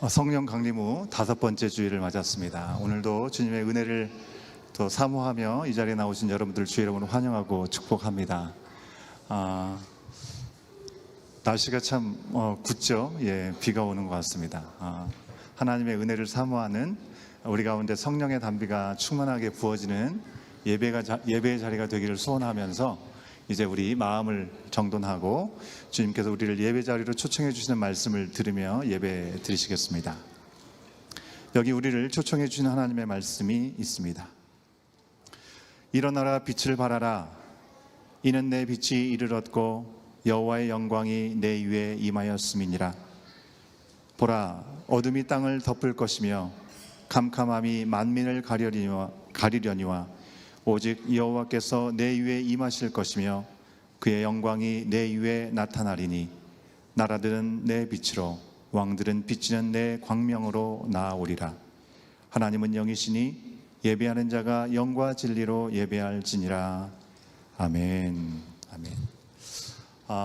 성령 강림 후 5번째 주일을 맞았습니다. 오늘도 주님의 은혜를 또 사모하며 이 자리에 나오신 여러분들 주의 이름으로 환영하고 축복합니다. 날씨가 참 굳죠? 비가 오는 것 같습니다. 하나님의 은혜를 사모하는 우리 가운데 성령의 담비가 충만하게 부어지는 예배의 자리가 되기를 소원하면서 이제 우리 마음을 정돈하고 주님께서 우리를 예배 자리로 초청해 주시는 말씀을 들으며 예배 드리시겠습니다. 여기 우리를 초청해 주시는 하나님의 말씀이 있습니다. 일어나라 빛을 발하라. 이는 내 빛이 이르렀고 여호와의 영광이 내 위에 임하였음이니라. 보라, 어둠이 땅을 덮을 것이며 캄캄함이 만민을 가리려니와 오직 여호와께서 내 위에 임하실 것이며 그의 영광이 내 위에 나타나리니 나라들은 내 빛으로 왕들은 비치는 내 광명으로 나아오리라. 하나님은 영이시니 예배하는 자가 영과 진리로 예배할지니라. 아멘. 아멘.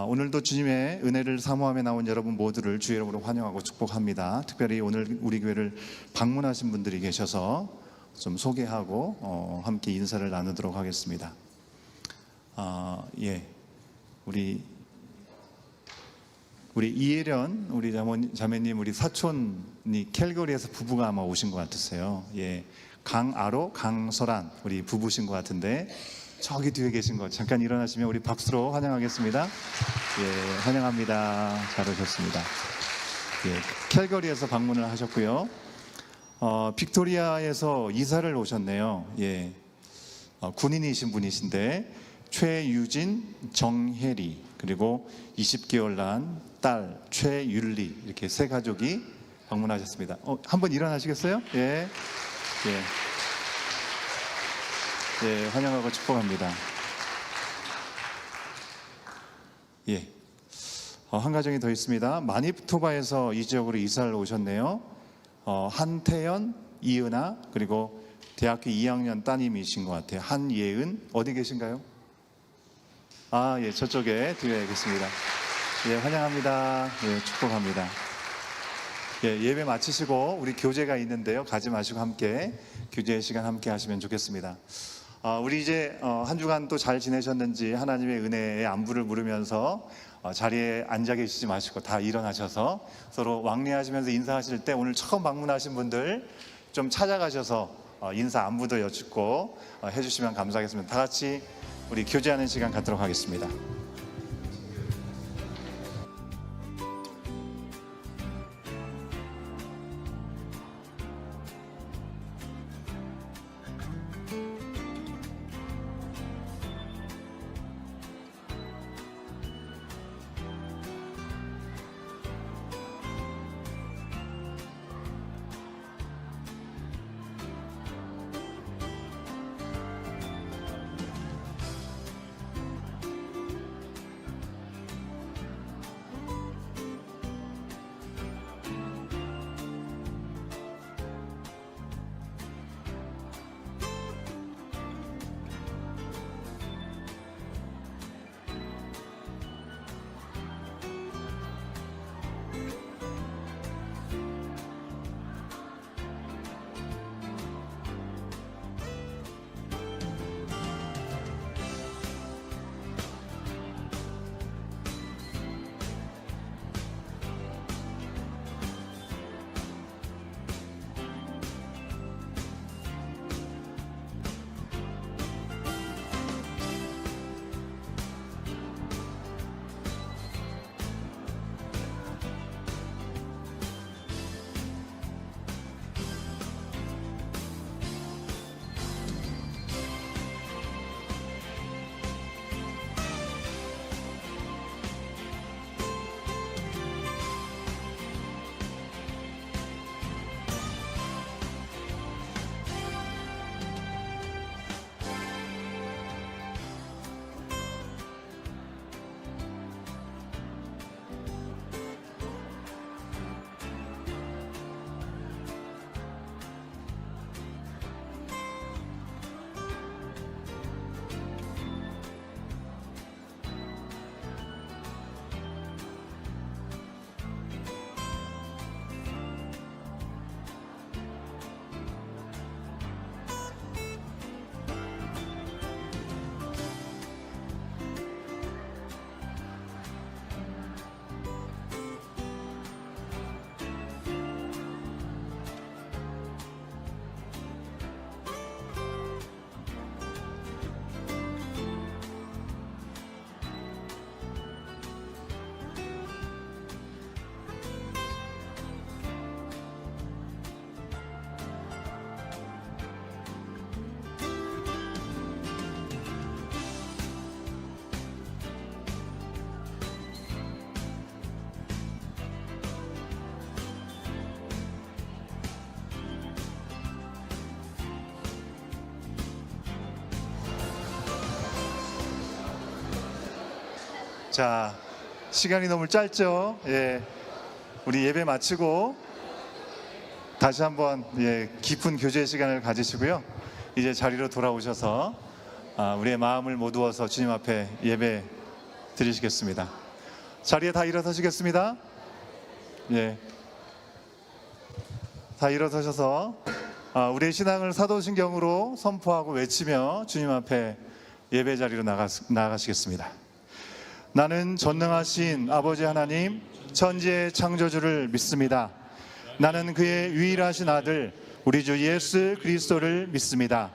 오늘도 주님의 은혜를 사모하며 나온 여러분 모두를 주의 이름으로 환영하고 축복합니다. 특별히 오늘 우리 교회를 방문하신 분들이 계셔서 좀 소개하고 함께 인사를 나누도록 하겠습니다. 우리 이혜련 우리 자매님, 우리 사촌이 캘거리에서 부부가 아마 오신 것 같으세요. 강아로, 강설안 우리 부부신 것 같은데 저기 뒤에 계신 거 잠깐 일어나시면 우리 박수로 환영하겠습니다. 환영합니다. 잘 오셨습니다. 캘거리에서 방문을 하셨고요. 빅토리아에서 이사를 오셨네요. 군인이신 분이신데 최유진, 정혜리 그리고 20개월 난 딸 최율리 이렇게 세 가족이 방문하셨습니다. 한번 일어나시겠어요? 환영하고 축복합니다. 한 가정이 더 있습니다. 마니토바에서 이 지역으로 이사를 오셨네요. 한태연, 이은아 그리고 대학교 2학년 따님이신 것 같아요. 한예은 어디 계신가요? 저쪽에 뒤에 계십니다. 환영합니다. 축복합니다. 예배 마치시고 우리 교제가 있는데요. 가지 마시고 함께 교제 시간 함께 하시면 좋겠습니다. 우리 이제 한 주간 또 잘 지내셨는지 하나님의 은혜의 안부를 물으면서 자리에 앉아 계시지 마시고 다 일어나셔서 서로 왕래하시면서 인사하실 때 오늘 처음 방문하신 분들 좀 찾아가셔서 인사 안부도 여쭙고 해주시면 감사하겠습니다. 다 같이 우리 교제하는 시간 갖도록 하겠습니다. 자, 시간이 너무 짧죠? 예, 우리 예배 마치고 다시 한번 깊은 교제 시간을 가지시고요. 이제 자리로 돌아오셔서 우리의 마음을 모두어서 주님 앞에 예배 드리시겠습니다. 자리에 다 일어서시겠습니다. 예, 다 일어서셔서 우리의 신앙을 사도신경으로 선포하고 외치며 주님 앞에 예배 자리로 나가시겠습니다. 나는 전능하신 아버지 하나님 천지의 창조주를 믿습니다. 나는 그의 유일하신 아들 우리 주 예수 그리스도를 믿습니다.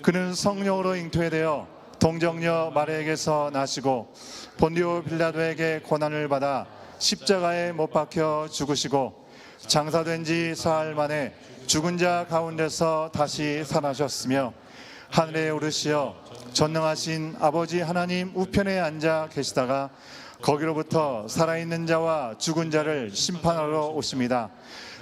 그는 성령으로 잉태되어 동정녀 마리아에게서 나시고 본디오 빌라도에게 고난을 받아 십자가에 못 박혀 죽으시고 장사된 지 사흘 만에 죽은 자 가운데서 다시 살아나셨으며 하늘에 오르시어 전능하신 아버지 하나님 우편에 앉아 계시다가 거기로부터 살아있는 자와 죽은 자를 심판하러 오십니다.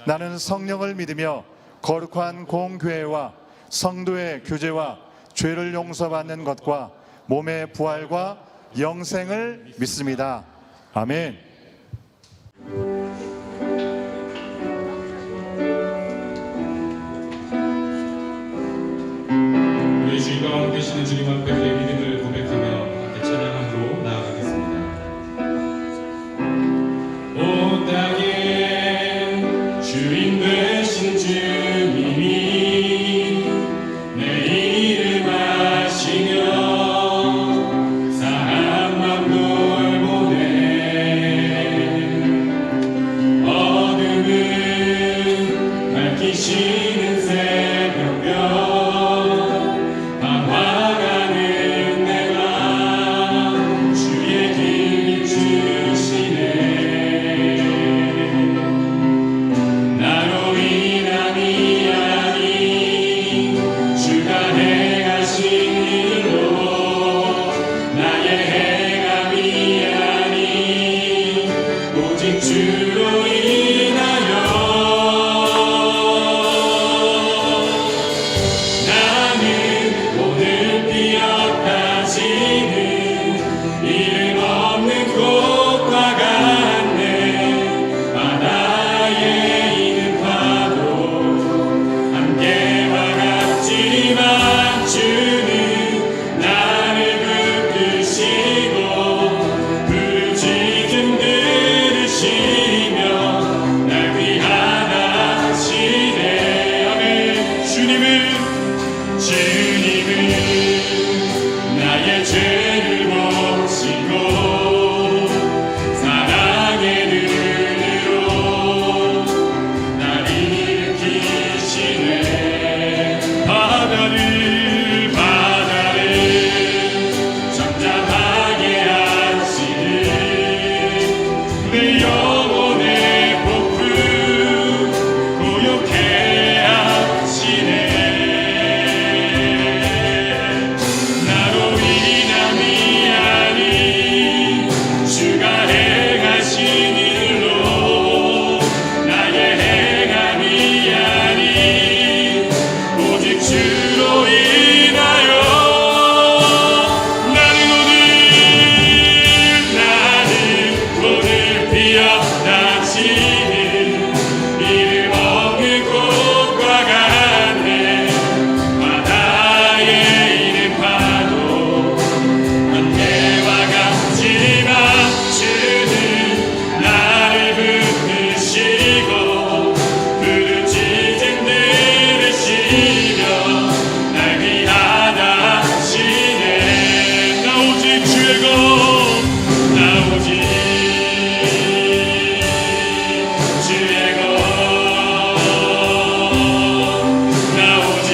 나는 성령을 믿으며 거룩한 공교회와 성도의 교제와 죄를 용서받는 것과 몸의 부활과 영생을 믿습니다. 아멘. 우리 주인과 함께 계시는 주님 앞에 우리의 믿음을 고백하며 함께 찬양함으로 나아가겠습니다. 온 땅에 주인 되신 주님이 내 이름 아시며 사랑만 돌보네. 어둠을 밝히시는 새벽별 방황하는 내가 주의 길 주시네. 나로 인함이 아닌 주가 행하신 일로 나의 행함이 아닌 오직 주로 인하여 나는 오늘 피어까지는 이름 없는 꽃과 같네. 바다에 있는 파도 함께와 같지만 주는 나를 붙드시고 부르짖음 들으시며 날 위하시네. 아멘. 주님은 나의 죄를 보시고 사랑의 눈으로 날 일으키시네. 바다를 잠잠하게 하시는 내 영혼의 폭풍 고요케 하시네. 나로 인함이 아닌 주가 행하신 일로 나의 행함이 아닌 오직 주로 인하여 나는 오늘 피어나지는 이름 없는 꽃과 같네. 바다에 있는 파도 안개와 같지만 주는 나를 붙드시고 부르짖음 들으시며 날 위하시네. 나 오직 주의 것, 나 오직 주의 것, 나 오직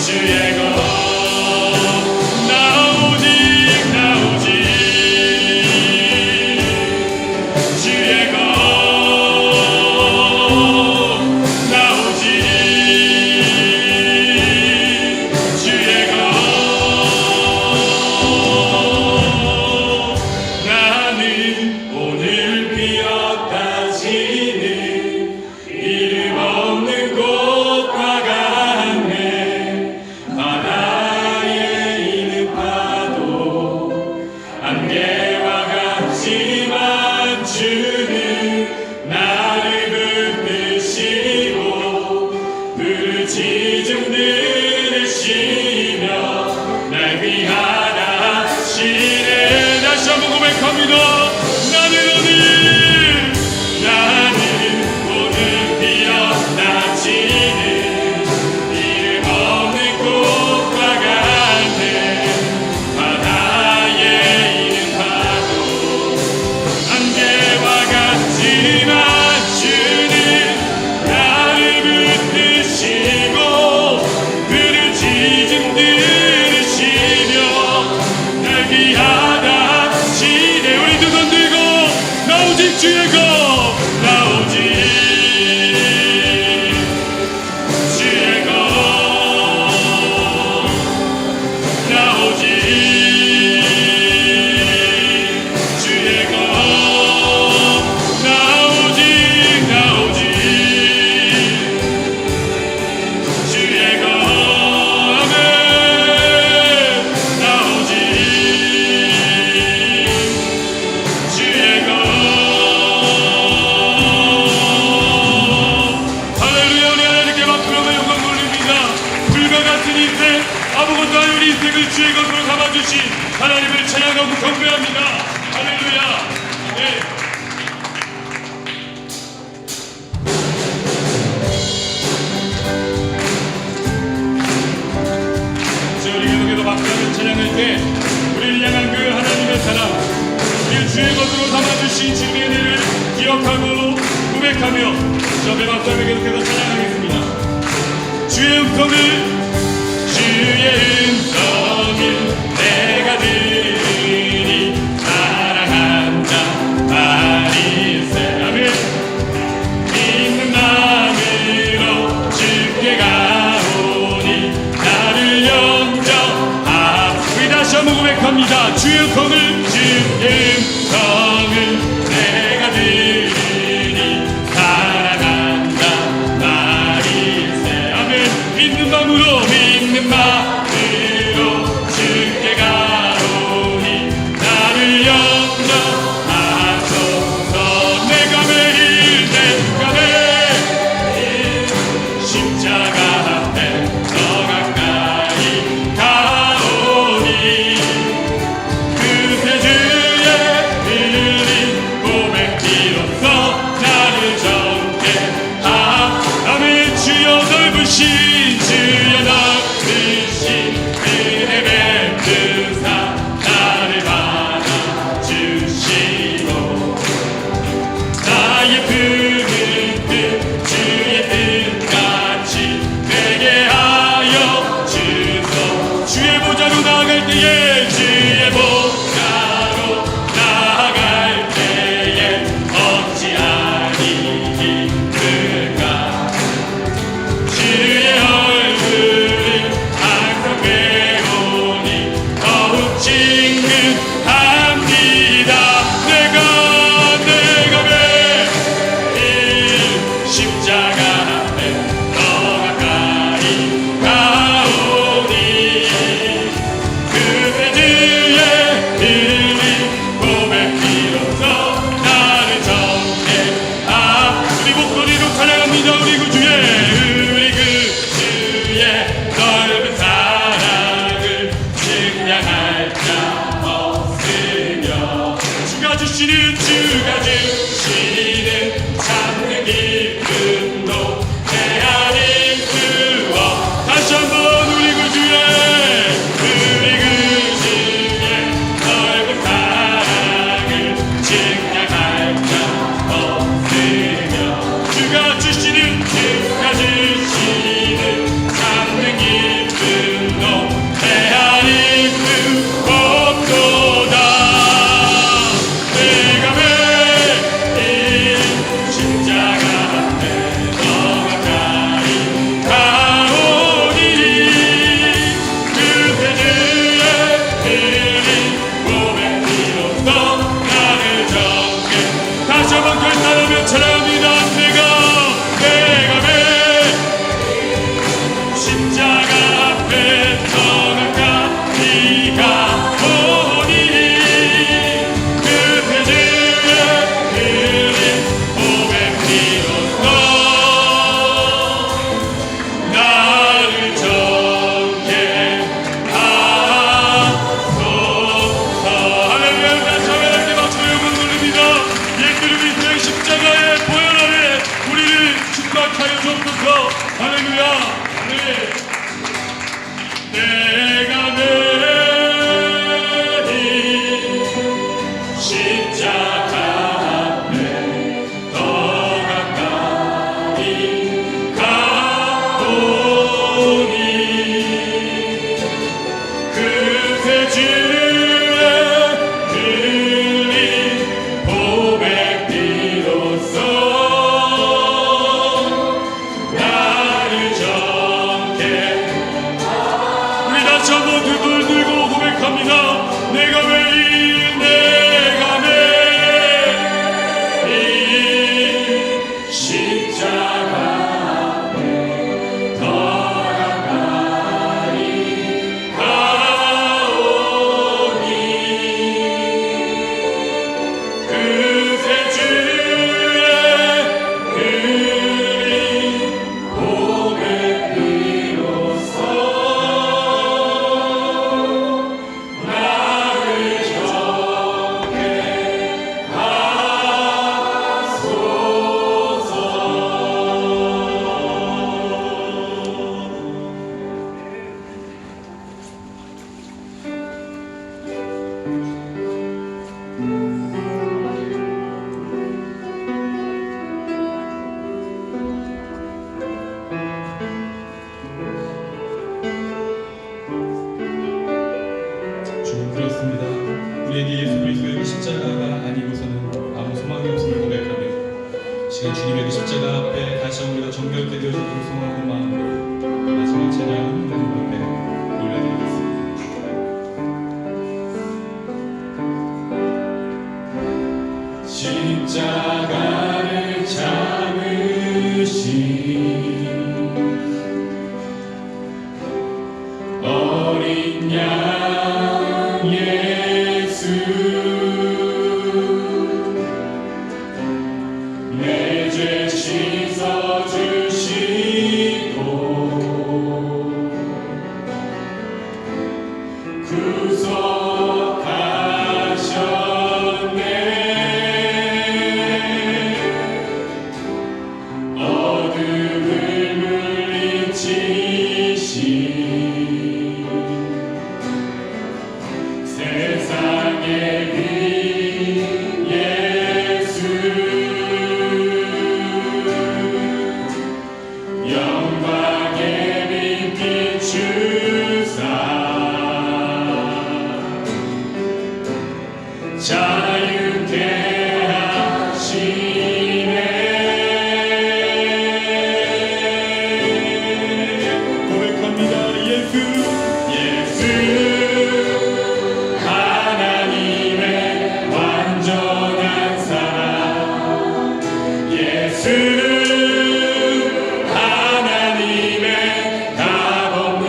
주의 것, 나 오직 주의 것, 나 오직 주의 것. 나는 오늘 피어까지는 이름 없는 꽃과 같네. 바다에 있는 파도 너무 경배합니다. 할렐루야. 네. 우리 계속해서 박수하며 찬양할 때 우리를 향한 그 하나님의 사랑, 우리를 주의 것으로 삼아주신 주님의 은혜를 기억하고 고백하며 저 앞에 박수하며 계속해서 찬양하겠습니다. 주의 음성을 내가 들으니 사랑한다 말일세. 아멘. 믿는 마음으로 주께 가오니 나를 영접하라. 우리 다시 한번 고백합니다. 주의 음성을 내가 들으니 사랑한다 말일세. 아멘. 믿는 마음으로 주께 가오니 나를 영접하소서. 내가 매일 십자가 앞에 더 가까이 가오니 그새 주의 흘린 고백 비로소 나를 정죄하. 아멘. 주여 넓으신 주여 넓으신 은혜 베푸사 나를 받아주시고 나의 품은 뜻 주의 뜻같이 되게 하여 주소. 주의 보좌로 나아갈 때에 주의 보좌로 나아갈 때에 어찌하니 기쁠까. 주의 얼굴을 항상 배우니 더욱 친근합니다. 내가 매일 십자가 앞에 더 가까이 가오니 그새 주의 흘린 고백 비로소 나를 정죄하. 우리 목소리로 찬양합니다. 우리 그 주의 넓은 사랑을 증량할 자 없으며 주가 주시는 참는 기쁨도 헤아릴 수 없. 다시 한번 우리 그 주의 넓은 사랑을 증량할 자 없으며 주가 주시는 참는 기쁨도 헤아릴 수 없도다. 내가 매일 십자가 앞에 더 가까이 가오니 그새 주의 흘린 고백 비로소 나를 정죄. 다시 한번 결단하며 찬양합니다. 내가 매일 십자가 앞에 더 가까이 가오니 그새 주의 흘린 고백 비로소 나를 정죄하소서. 할렐루야. 다시 한번 함께 박수로 영광 돌립니다. 옛그룹 인생 십자가의 보혈 아래 우리를 충만하여 주옵소서. 할렐루야. 네. 내가 매일 십자가 앞에 더 가까이 가오니 그새 주의 흘린 고백 비로소 나를 정죄. 우리 다시 한번 두 손을 들고 고백합니다. 내가 매일 십자가 앞에 더 가까이 가오니 그새 주의 흘린 고백 비로소 나를 시간 주님의 그 십자가 앞에 다시 한번 우리가 정결케 되어지도록 소원하는 마음으로 마지막 찬양 하나님 앞에 올려드리겠습니다. 십자가를 잡으신 어린 양 예수 내 죄 씻어주시고 구속하셨네 어둠을 물리치신 세상의 빛 예수 영광의 빛 비추사 자유케 하시네 고백합니다. 예수 예수 하나님의 완전한 사랑 예수 하나님의 값없는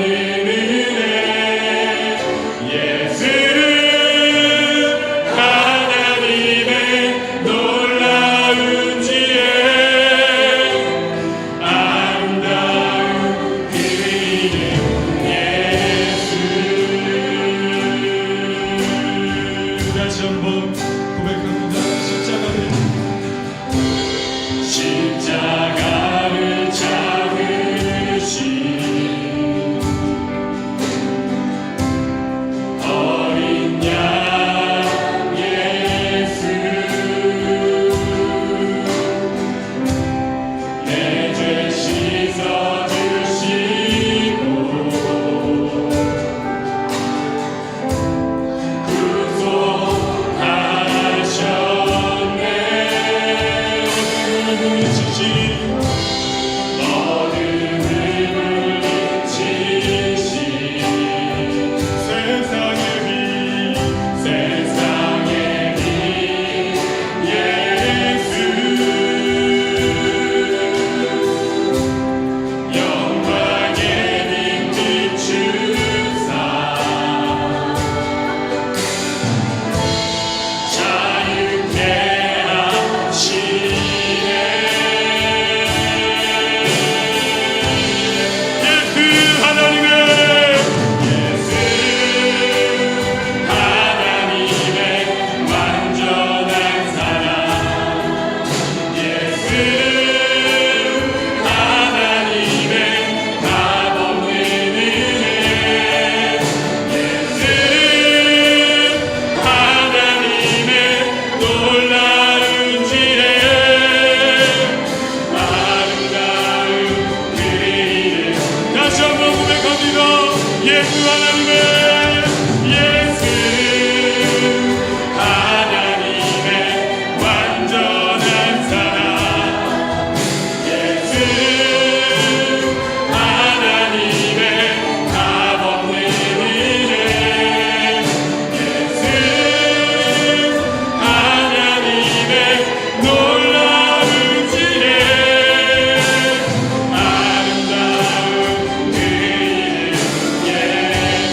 은혜 예수 하나님의 놀라운 지혜 아름다운 그 이름 예수 다시 한번 고백합니다. 십자가를 잡으신 어린 양 예수 내 죄 씻어주시고 구속하셨네 어둠을 물리치신 세상의 빛 예수 영광의 빛 비추사 자유케 하시네 예수 하나님의 완전한 사랑 예수 하나님의 값없는 은혜 예수 하나님의 놀라운 지혜 아름다운 그 이름 다시 한번 고백합니다. 예수 하나님의 예수 하나님의 완전한 사랑 예수 하나님의 값없는 은혜 예수 하나님의 놀라운 지혜 아름다운 그 이름 예수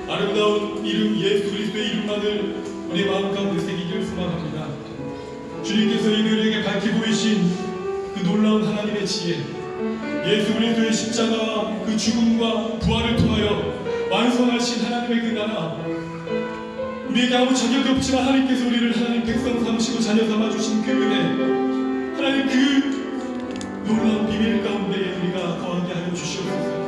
아름다운 이름 예수 그리스도의 이름만을 우리 마음 가운데 새기길 소망합니다. 주님께서 이들에게 밝히 보이신 그 놀라운 하나님의 지혜, 예수 그리스도의 십자가와 그 죽음과 부활을 통하여 완성하신 하나님의 그 나라, 우리에게 아무 자격이 없지만 하나님께서 우리를 하나님 백성 삼으시고 자녀 삼아주신 그 은혜, 하나님 그 놀라운 비밀 가운데 우리가 거하게 하여 주시옵소서.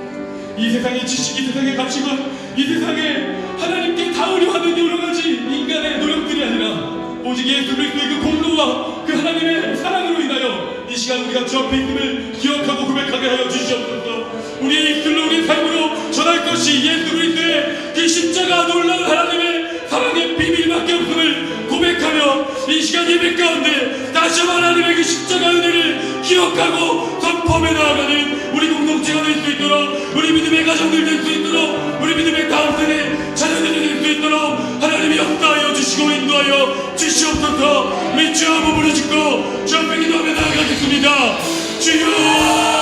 이 세상의 지식, 이 세상의 가치관, 이 세상에 하나님께 닿으려 하는 여러가지 인간의 노력들이 아니라 오직 예수 그리스도의 그 공로와 그 하나님의 사랑으로 인하여 이 시간 우리가 주 앞에 있음을 기억하고 고백하게 하여 주시옵소서. 우리의 입술로 우리의 삶으로 전할 것이 예수 그리스도의 그 십자가 놀라운 하나님의 사랑의 비밀밖에 없음을 고백하며 이 시간 예배 가운데 다시 한번 하나님의 그 십자가 은혜를 기억하고 선포하며 나아가는 우리 공동체가 될 수 있도록, 우리 믿음의 가정들 될 수 있도록, 우리 믿음의 다음 세대 자녀들이 될 수 있도록 하나님이 역사하여 주시고 인도하여 주시옵소서. 우리 주 한번 부르짖고 주 앞에 기도하며 나아가겠습니다. 주여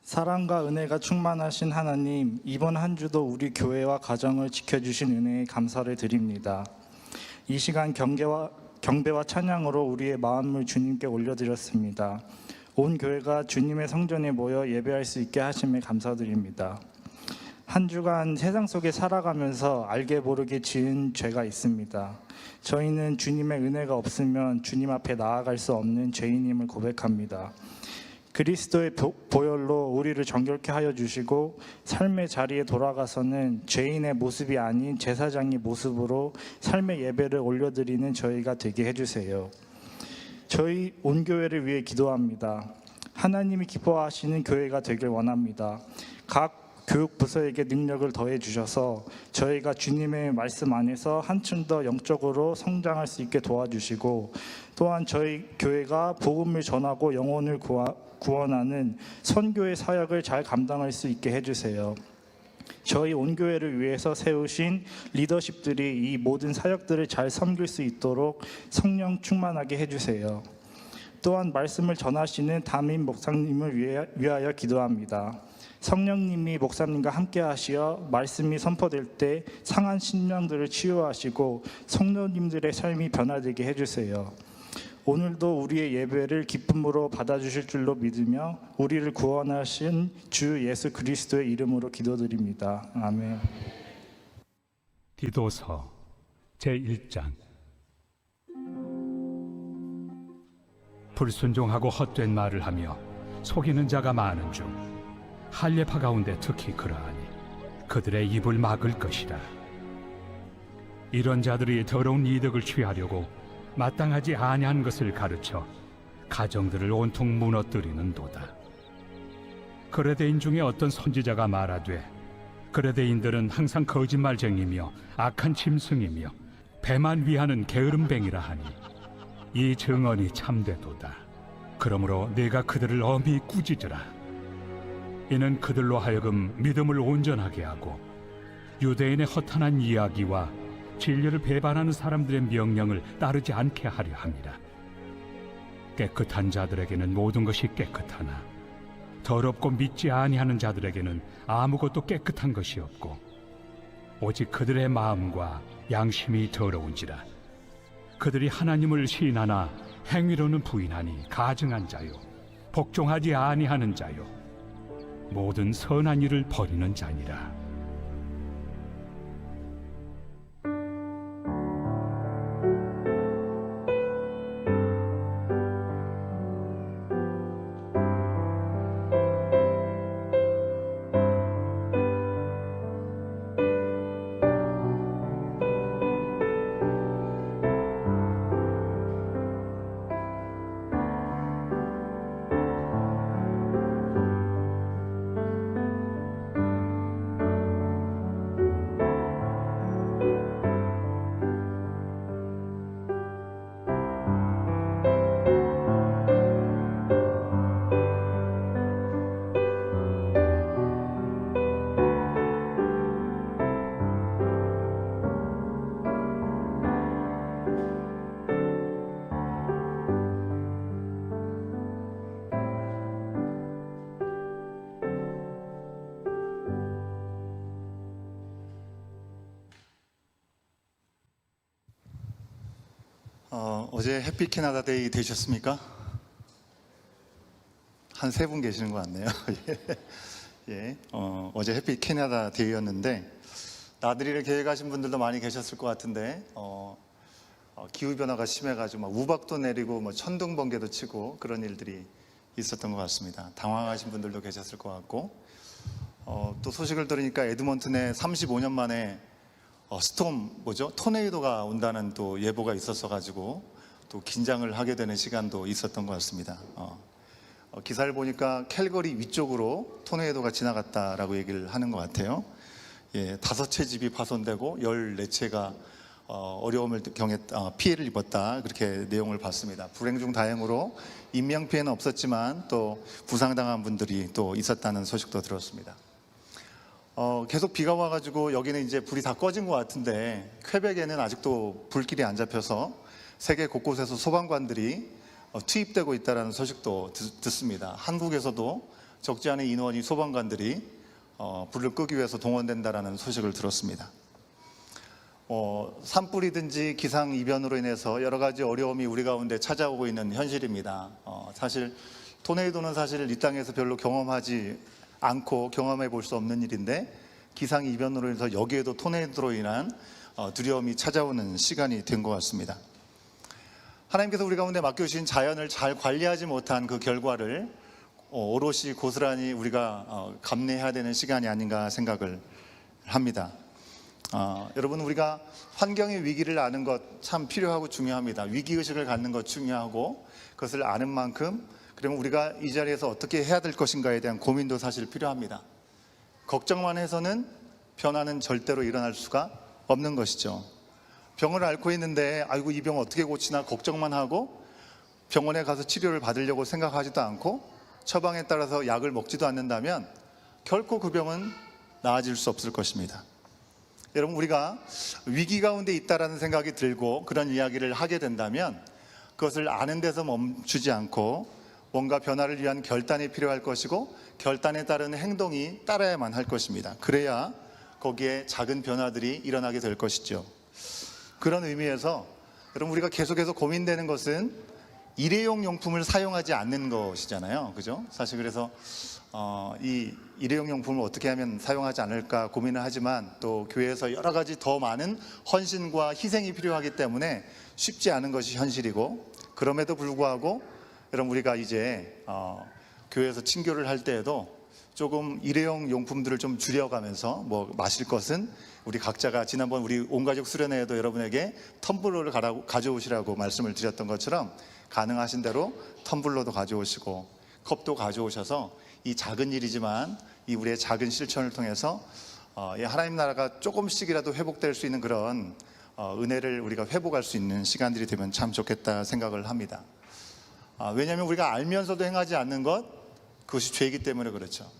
사랑과 은혜가 충만하신 하나님, 이번 한 주도 우리 교회와 가정을 지켜주신 은혜에 감사를 드립니다. 이 시간 경배와 찬양으로 우리의 마음을 주님께 올려드렸습니다. 온 교회가 주님의 성전에 모여 예배할 수 있게 하심에 감사드립니다. 한 주간 세상 속에 살아가면서 알게 모르게 지은 죄가 있습니다. 저희는 주님의 은혜가 없으면 주님 앞에 나아갈 수 없는 죄인임을 고백합니다. 그리스도의 보혈로 우리를 정결케 하여 주시고 삶의 자리에 돌아가서는 죄인의 모습이 아닌 제사장의 모습으로 삶의 예배를 올려드리는 저희가 되게 해주세요. 저희 온 교회를 위해 기도합니다. 하나님이 기뻐하시는 교회가 되길 원합니다. 각 교육부서에게 능력을 더해 주셔서 저희가 주님의 말씀 안에서 한층 더 영적으로 성장할 수 있게 도와주시고, 또한 저희 교회가 복음을 전하고 영혼을 구원하는 선교의 사역을 잘 감당할 수 있게 해주세요. 저희 온 교회를 위해서 세우신 리더십들이 이 모든 사역들을 잘 섬길 수 있도록 성령 충만하게 해주세요. 또한 말씀을 전하시는 담임 목사님을 위하여 기도합니다. 성령님이 목사님과 함께 하시어 말씀이 선포될 때 상한 심령들을 치유하시고 성도님들의 삶이 변화되게 해주세요. 오늘도 우리의 예배를 기쁨으로 받아주실 줄로 믿으며 우리를 구원하신 주 예수 그리스도의 이름으로 기도드립니다. 아멘. 디도서 제1장. 불순종하고 헛된 말을 하며 속이는 자가 많은 중 할례파 가운데 특히 그러하니 그들의 입을 막을 것이라. 이런 자들이 더러운 이득을 취하려고 마땅하지 아니한 것을 가르쳐 가정들을 온통 무너뜨리는도다. 그레데인 중에 어떤 선지자가 말하되 그레데인들은 항상 거짓말쟁이며 악한 짐승이며 배만 위하는 게으름뱅이라 하니 이 증언이 참되도다. 그러므로 네가 그들을 엄히 꾸짖으라. 이는 그들로 하여금 믿음을 온전하게 하고 유대인의 허탄한 이야기와 진리를 배반하는 사람들의 명령을 따르지 않게 하려 합니다. 깨끗한 자들에게는 모든 것이 깨끗하나 더럽고 믿지 아니하는 자들에게는 아무것도 깨끗한 것이 없고 오직 그들의 마음과 양심이 더러운지라. 그들이 하나님을 시인하나 행위로는 부인하니 가증한 자요 복종하지 아니하는 자요 모든 선한 일을 버리는 자니라. 어제 해피 캐나다 데이 되셨습니까? 한 3분 계시는 것 같네요. 예, 어제 해피 캐나다 데이였는데 나들이를 계획하신 분들도 많이 계셨을 것 같은데 기후변화가 심해가지고 막 우박도 내리고 뭐 천둥번개도 치고 그런 일들이 있었던 것 같습니다. 당황하신 분들도 계셨을 것 같고 또 소식을 들으니까 에드먼튼에 35년 만에 토네이도가 온다는 또 예보가 있었어 가지고 또 긴장을 하게 되는 시간도 있었던 것 같습니다. 기사를 보니까 캘거리 위쪽으로 토네이도가 지나갔다라고 얘기를 하는 것 같아요. 예, 5채 집이 파손되고 14채가 어려움을 피해를 입었다, 그렇게 내용을 봤습니다. 불행 중 다행으로 인명 피해는 없었지만 또 부상당한 분들이 또 있었다는 소식도 들었습니다. 계속 비가 와가지고 여기는 이제 불이 다 꺼진 것 같은데 퀘벡에는 아직도 불길이 안 잡혀서 세계 곳곳에서 소방관들이 투입되고 있다는 소식도 듣습니다. 한국에서도 적지 않은 인원이 소방관들이 불을 끄기 위해서 동원된다는 소식을 들었습니다. 산불이든지 기상이변으로 인해서 여러 가지 어려움이 우리 가운데 찾아오고 있는 현실입니다. 사실 토네이도는 사실 이 땅에서 별로 경험하지 않고 경험해 볼 수 없는 일인데 기상이변으로 인해서 여기에도 토네이도로 인한 두려움이 찾아오는 시간이 된 것 같습니다. 하나님께서 우리 가운데 맡겨주신 자연을 잘 관리하지 못한 그 결과를 오롯이 고스란히 우리가 감내해야 되는 시간이 아닌가 생각을 합니다. 여러분, 우리가 환경의 위기를 아는 것 참 필요하고 중요합니다. 위기의식을 갖는 것 중요하고 그것을 아는 만큼 그러면 우리가 이 자리에서 어떻게 해야 될 것인가에 대한 고민도 사실 필요합니다. 걱정만 해서는 변화는 절대로 일어날 수가 없는 것이죠. 병을 앓고 있는데 아이고 이 병 어떻게 고치나 걱정만 하고 병원에 가서 치료를 받으려고 생각하지도 않고 처방에 따라서 약을 먹지도 않는다면 결코 그 병은 나아질 수 없을 것입니다. 여러분, 우리가 위기 가운데 있다라는 생각이 들고 그런 이야기를 하게 된다면 그것을 아는 데서 멈추지 않고 뭔가 변화를 위한 결단이 필요할 것이고 결단에 따른 행동이 따라야만 할 것입니다. 그래야 거기에 작은 변화들이 일어나게 될 것이죠. 그런 의미에서 여러분, 우리가 계속해서 고민되는 것은 일회용 용품을 사용하지 않는 것이잖아요. 그죠? 사실 그래서 이 일회용 용품을 어떻게 하면 사용하지 않을까 고민을 하지만 또 교회에서 여러 가지 더 많은 헌신과 희생이 필요하기 때문에 쉽지 않은 것이 현실이고, 그럼에도 불구하고 여러분, 우리가 이제 교회에서 친교를 할 때에도 조금 일회용 용품들을 좀 줄여가면서 뭐 마실 것은 우리 각자가 지난번 우리 온가족 수련회에도 여러분에게 텀블러를 가져오시라고 말씀을 드렸던 것처럼 가능하신 대로 텀블러도 가져오시고 컵도 가져오셔서 이 작은 일이지만 이 우리의 작은 실천을 통해서 하나님 나라가 조금씩이라도 회복될 수 있는 그런 은혜를 우리가 회복할 수 있는 시간들이 되면 참 좋겠다 생각을 합니다. 왜냐하면 우리가 알면서도 행하지 않는 것, 그것이 죄이기 때문에 그렇죠.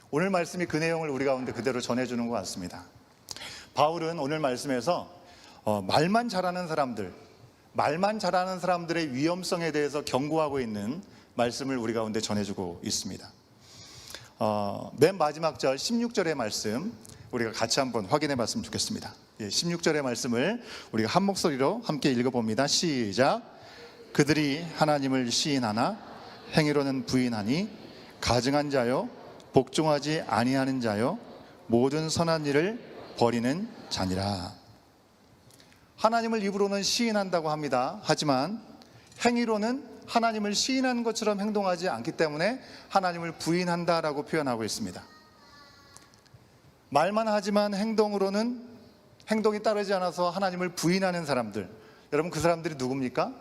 오늘 말씀이 그 내용을 우리 가운데 그대로 전해주는 것 같습니다. 바울은 오늘 말씀에서 말만 잘하는 사람들의 위험성에 대해서 경고하고 있는 말씀을 우리 가운데 전해주고 있습니다. 맨 마지막 절 16절의 말씀 우리가 같이 한번 확인해 봤으면 좋겠습니다. 16절의 말씀을 우리가 한 목소리로 함께 읽어봅니다. 시작. 그들이 하나님을 시인하나 행위로는 부인하니 가증한 자요 복종하지 아니하는 자요 모든 선한 일을 버리는 자니라. 하나님을 입으로는 시인한다고 합니다. 하지만 행위로는 하나님을 시인하는 것처럼 행동하지 않기 때문에 하나님을 부인한다라고 표현하고 있습니다. 말만 하지만 행동이 따르지 않아서 하나님을 부인하는 사람들, 여러분 그 사람들이 누굽니까?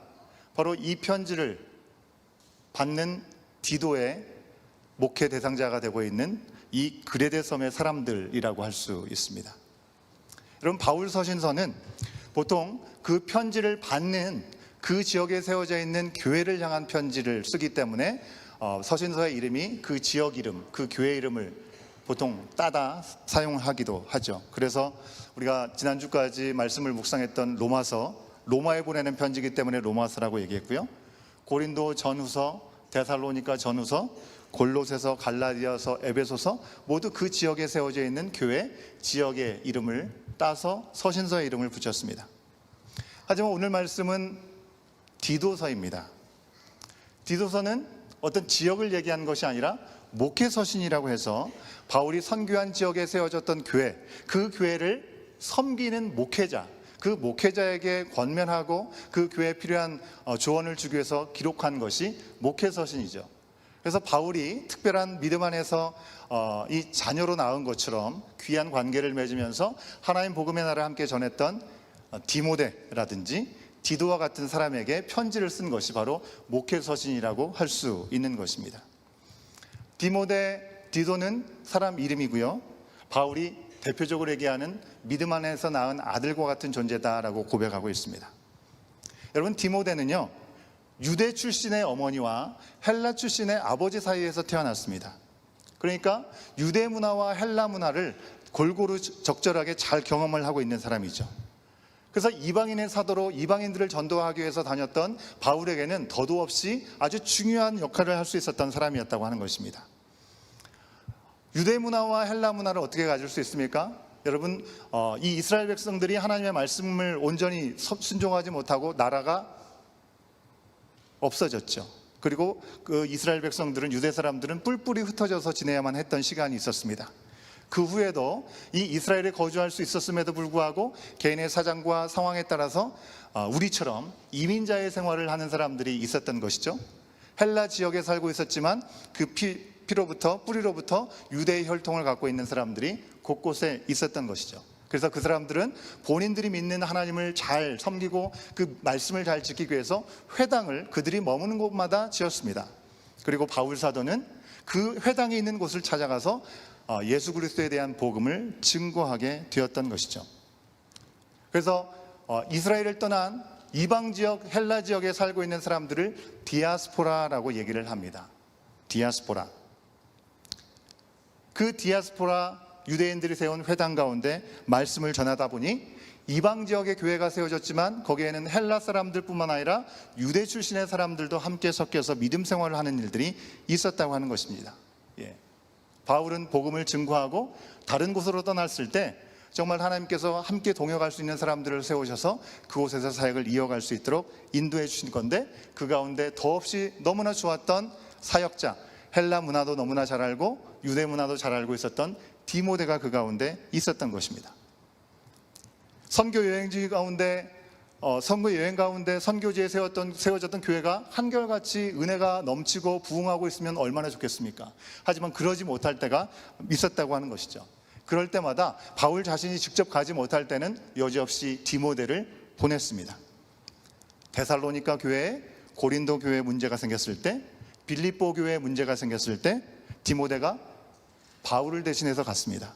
바로 이 편지를 받는 디도의 목회 대상자가 되고 있는 이 그레데 섬의 사람들이라고 할 수 있습니다. 여러분 바울 서신서는 보통 그 편지를 받는 그 지역에 세워져 있는 교회를 향한 편지를 쓰기 때문에 서신서의 이름이 그 지역 이름, 그 교회 이름을 보통 따다 사용하기도 하죠. 그래서 우리가 지난주까지 말씀을 묵상했던 로마에 보내는 편지이기 때문에 로마서라고 얘기했고요. 고린도 전후서, 데살로니가 전후서, 골로새서, 갈라디아서, 에베소서 모두 그 지역에 세워져 있는 교회 지역의 이름을 따서 서신서의 이름을 붙였습니다. 하지만 오늘 말씀은 디도서입니다. 디도서는 어떤 지역을 얘기한 것이 아니라 목회서신이라고 해서 바울이 선교한 지역에 세워졌던 교회, 그 교회를 섬기는 목회자, 그 목회자에게 권면하고 그 교회에 필요한 조언을 주기 위해서 기록한 것이 목회서신이죠. 그래서 바울이 특별한 믿음 안에서 이 자녀로 낳은 것처럼 귀한 관계를 맺으면서 하나님 복음의 나라를 함께 전했던 디모데라든지 디도와 같은 사람에게 편지를 쓴 것이 바로 목회서신이라고 할 수 있는 것입니다. 디도는 사람 이름이고요. 바울이 대표적으로 얘기하는 믿음 안에서 낳은 아들과 같은 존재다라고 고백하고 있습니다. 여러분 디모데는요, 유대 출신의 어머니와 헬라 출신의 아버지 사이에서 태어났습니다. 그러니까 유대 문화와 헬라 문화를 골고루 적절하게 잘 경험을 하고 있는 사람이죠. 그래서 이방인의 사도로 이방인들을 전도하기 위해서 다녔던 바울에게는 더도 없이 아주 중요한 역할을 할 수 있었던 사람이었다고 하는 것입니다. 유대 문화와 헬라 문화를 어떻게 가질 수 있습니까? 여러분 이 이스라엘 백성들이 하나님의 말씀을 온전히 순종하지 못하고 나라가 없어졌죠. 그리고 그 이스라엘 백성들은, 유대 사람들은 뿔뿔이 흩어져서 지내야만 했던 시간이 있었습니다. 그 후에도 이 이스라엘에 거주할 수 있었음에도 불구하고 개인의 사정과 상황에 따라서 우리처럼 이민자의 생활을 하는 사람들이 있었던 것이죠. 헬라 지역에 살고 있었지만 그 뿌리로부터 유대의 혈통을 갖고 있는 사람들이 곳곳에 있었던 것이죠. 그래서 그 사람들은 본인들이 믿는 하나님을 잘 섬기고 그 말씀을 잘 지키기 위해서 회당을 그들이 머무는 곳마다 지었습니다. 그리고 바울 사도는 그 회당이 있는 곳을 찾아가서 예수 그리스도에 대한 복음을 증거하게 되었던 것이죠. 그래서 이스라엘을 떠난 이방 지역, 헬라 지역에 살고 있는 사람들을 디아스포라라고 얘기를 합니다. 디아스포라. 그 디아스포라 유대인들이 세운 회당 가운데 말씀을 전하다 보니 이방 지역의 교회가 세워졌지만 거기에는 헬라 사람들뿐만 아니라 유대 출신의 사람들도 함께 섞여서 믿음 생활을 하는 일들이 있었다고 하는 것입니다. 바울은 복음을 증거하고 다른 곳으로 떠났을 때 정말 하나님께서 함께 동역할 수 있는 사람들을 세우셔서 그곳에서 사역을 이어갈 수 있도록 인도해 주신 건데, 그 가운데 더없이 너무나 좋았던 사역자, 헬라 문화도 너무나 잘 알고 유대 문화도 잘 알고 있었던 디모데가 그 가운데 있었던 것입니다. 선교 여행 가운데 선교지에 세워졌던 교회가 한결같이 은혜가 넘치고 부흥하고 있으면 얼마나 좋겠습니까? 하지만 그러지 못할 때가 있었다고 하는 것이죠. 그럴 때마다 바울 자신이 직접 가지 못할 때는 여지없이 디모데를 보냈습니다. 데살로니가 교회에, 고린도 교회에 문제가 생겼을 때, 빌립보 교회에 문제가 생겼을 때 디모데가 바울을 대신해서 갔습니다.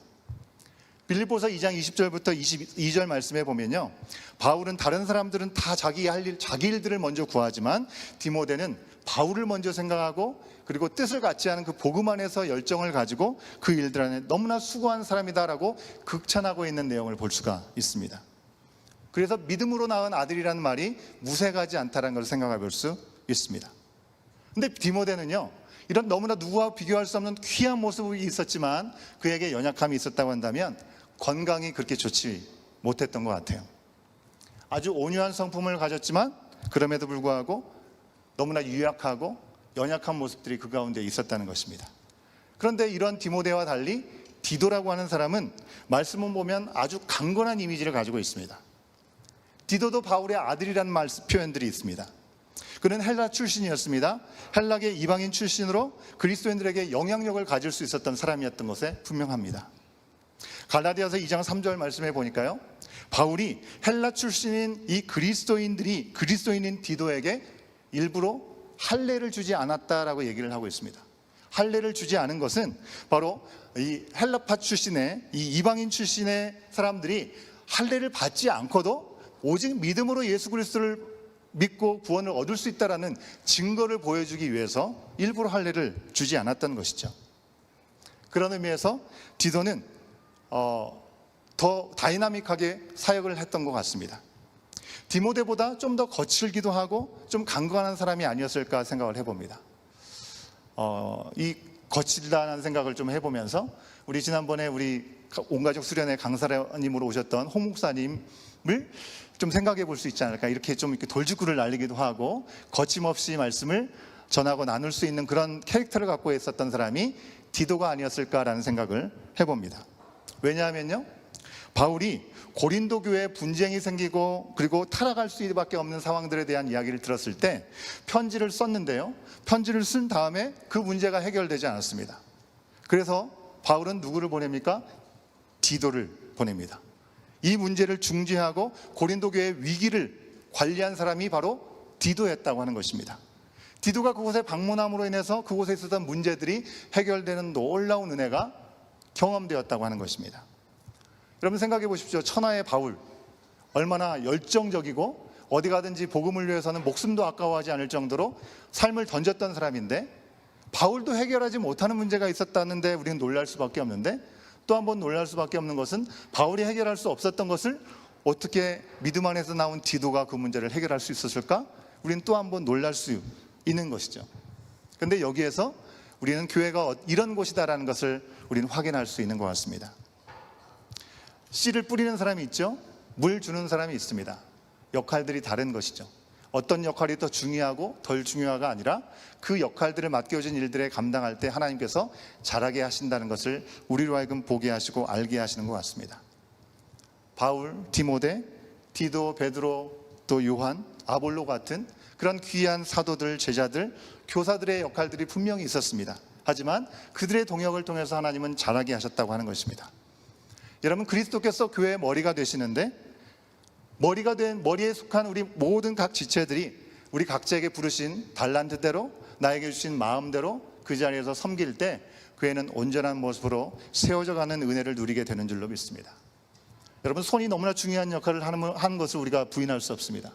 빌립보서 2장 20절부터 22절 말씀에 보면요, 바울은 다른 사람들은 다 자기 일들을 먼저 구하지만 디모데는 바울을 먼저 생각하고 그리고 뜻을 같지 않은 그 복음 안에서 열정을 가지고 그 일들 안에 너무나 수고한 사람이다라고 극찬하고 있는 내용을 볼 수가 있습니다. 그래서 믿음으로 낳은 아들이라는 말이 무색하지 않다는 걸 생각해 볼 수 있습니다. 근데 디모데는요, 이런 너무나 누구와 비교할 수 없는 귀한 모습이 있었지만 그에게 연약함이 있었다고 한다면 건강이 그렇게 좋지 못했던 것 같아요. 아주 온유한 성품을 가졌지만 그럼에도 불구하고 너무나 유약하고 연약한 모습들이 그 가운데 있었다는 것입니다. 그런데 이런 디모데와 달리 디도라고 하는 사람은 말씀을 보면 아주 강건한 이미지를 가지고 있습니다. 디도도 바울의 아들이라는 표현들이 있습니다. 그는 헬라 출신이었습니다. 헬라계 이방인 출신으로 그리스도인들에게 영향력을 가질 수 있었던 사람이었던 것에 분명합니다. 갈라디아서 2장 3절 말씀해 보니까요, 바울이 헬라 출신인 이 그리스도인인 디도에게 일부러 할례를 주지 않았다라고 얘기를 하고 있습니다. 할례를 주지 않은 것은 바로 이 헬라파 출신의 이 이방인 출신의 사람들이 할례를 받지 않고도 오직 믿음으로 예수 그리스도를 믿고 구원을 얻을 수 있다라는 증거를 보여주기 위해서 일부러 할례를 주지 않았다는 것이죠. 그런 의미에서 디도는 더 다이나믹하게 사역을 했던 것 같습니다. 디모데보다 좀 더 거칠기도 하고 좀 강건한 사람이 아니었을까 생각을 해봅니다. 이 거칠다는 생각을 좀 해보면서 우리 지난번에 우리 온가족 수련회 강사님으로 오셨던 홍 목사님을 좀 생각해 볼 수 있지 않을까, 이렇게 좀 이렇게 돌직구를 날리기도 하고 거침없이 말씀을 전하고 나눌 수 있는 그런 캐릭터를 갖고 있었던 사람이 디도가 아니었을까라는 생각을 해봅니다. 왜냐하면요, 바울이 고린도 교회에 분쟁이 생기고 그리고 타락할 수밖에 없는 상황들에 대한 이야기를 들었을 때 편지를 썼는데요, 편지를 쓴 다음에 그 문제가 해결되지 않았습니다. 그래서 바울은 누구를 보냅니까? 디도를 보냅니다. 이 문제를 중재하고 고린도 교회의 위기를 관리한 사람이 바로 디도였다고 하는 것입니다. 디도가 그곳에 방문함으로 인해서 그곳에 있었던 문제들이 해결되는 놀라운 은혜가 경험되었다고 하는 것입니다. 여러분 생각해 보십시오. 천하의 바울, 얼마나 열정적이고 어디 가든지 복음을 위해서는 목숨도 아까워하지 않을 정도로 삶을 던졌던 사람인데, 바울도 해결하지 못하는 문제가 있었다는데 우리는 놀랄 수밖에 없는데, 또 한 번 놀랄 수밖에 없는 것은 바울이 해결할 수 없었던 것을 어떻게 믿음 안에서 나온 디도가 그 문제를 해결할 수 있었을까? 우리는 또 한 번 놀랄 수 있는 것이죠. 그런데 여기에서 우리는 교회가 이런 곳이다라는 것을 우리는 확인할 수 있는 것 같습니다. 씨를 뿌리는 사람이 있죠. 물 주는 사람이 있습니다. 역할들이 다른 것이죠. 어떤 역할이 더 중요하고 덜 중요하가 아니라 그 역할들을 맡겨진 일들에 감당할 때 하나님께서 잘하게 하신다는 것을 우리로 하여금 보게 하시고 알게 하시는 것 같습니다. 바울, 디모데, 디도, 베드로, 또 요한, 아볼로 같은 그런 귀한 사도들, 제자들, 교사들의 역할들이 분명히 있었습니다. 하지만 그들의 동역을 통해서 하나님은 잘하게 하셨다고 하는 것입니다. 여러분, 그리스도께서 교회의 머리가 되시는데 머리에 속한 우리 모든 각 지체들이 우리 각자에게 부르신 달란트대로, 나에게 주신 마음대로 그 자리에서 섬길 때 교회는 온전한 모습으로 세워져가는 은혜를 누리게 되는 줄로 믿습니다. 여러분, 손이 너무나 중요한 역할을 하는 것을 우리가 부인할 수 없습니다.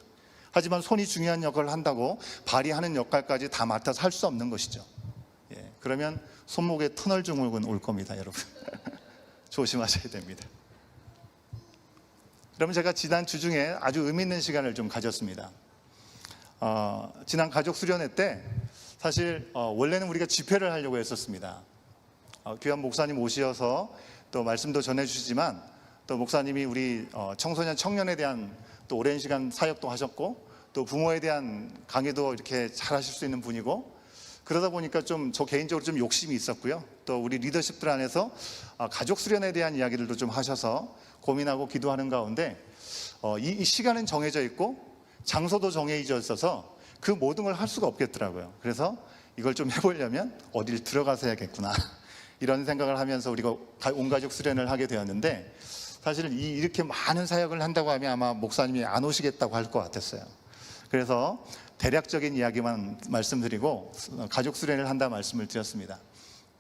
하지만 손이 중요한 역할을 한다고 발이 하는 역할까지 다 맡아서 할 수 없는 것이죠. 그러면 손목에 터널 증후군 올 겁니다, 여러분. 조심하셔야 됩니다. 여러분, 제가 지난 주 중에 아주 의미 있는 시간을 좀 가졌습니다. 지난 가족 수련회 때 사실 원래는 우리가 집회를 하려고 했었습니다. 귀한 목사님 오셔서 또 말씀도 전해주시지만 또 목사님이 우리 청소년 청년에 대한 또 오랜 시간 사역도 하셨고 또 부모에 대한 강의도 이렇게 잘 하실 수 있는 분이고, 그러다 보니까 좀 저 개인적으로 좀 욕심이 있었고요. 또 우리 리더십들 안에서 가족 수련에 대한 이야기들도 좀 하셔서 고민하고 기도하는 가운데 이 시간은 정해져 있고 장소도 정해져 있어서 그 모든 걸 할 수가 없겠더라고요. 그래서 이걸 좀 해보려면 어딜 들어가서 해야겠구나 이런 생각을 하면서 우리가 온가족 수련을 하게 되었는데, 사실 이렇게 많은 사역을 한다고 하면 아마 목사님이 안 오시겠다고 할 것 같았어요. 그래서 대략적인 이야기만 말씀드리고 가족 수련을 한다 말씀을 드렸습니다.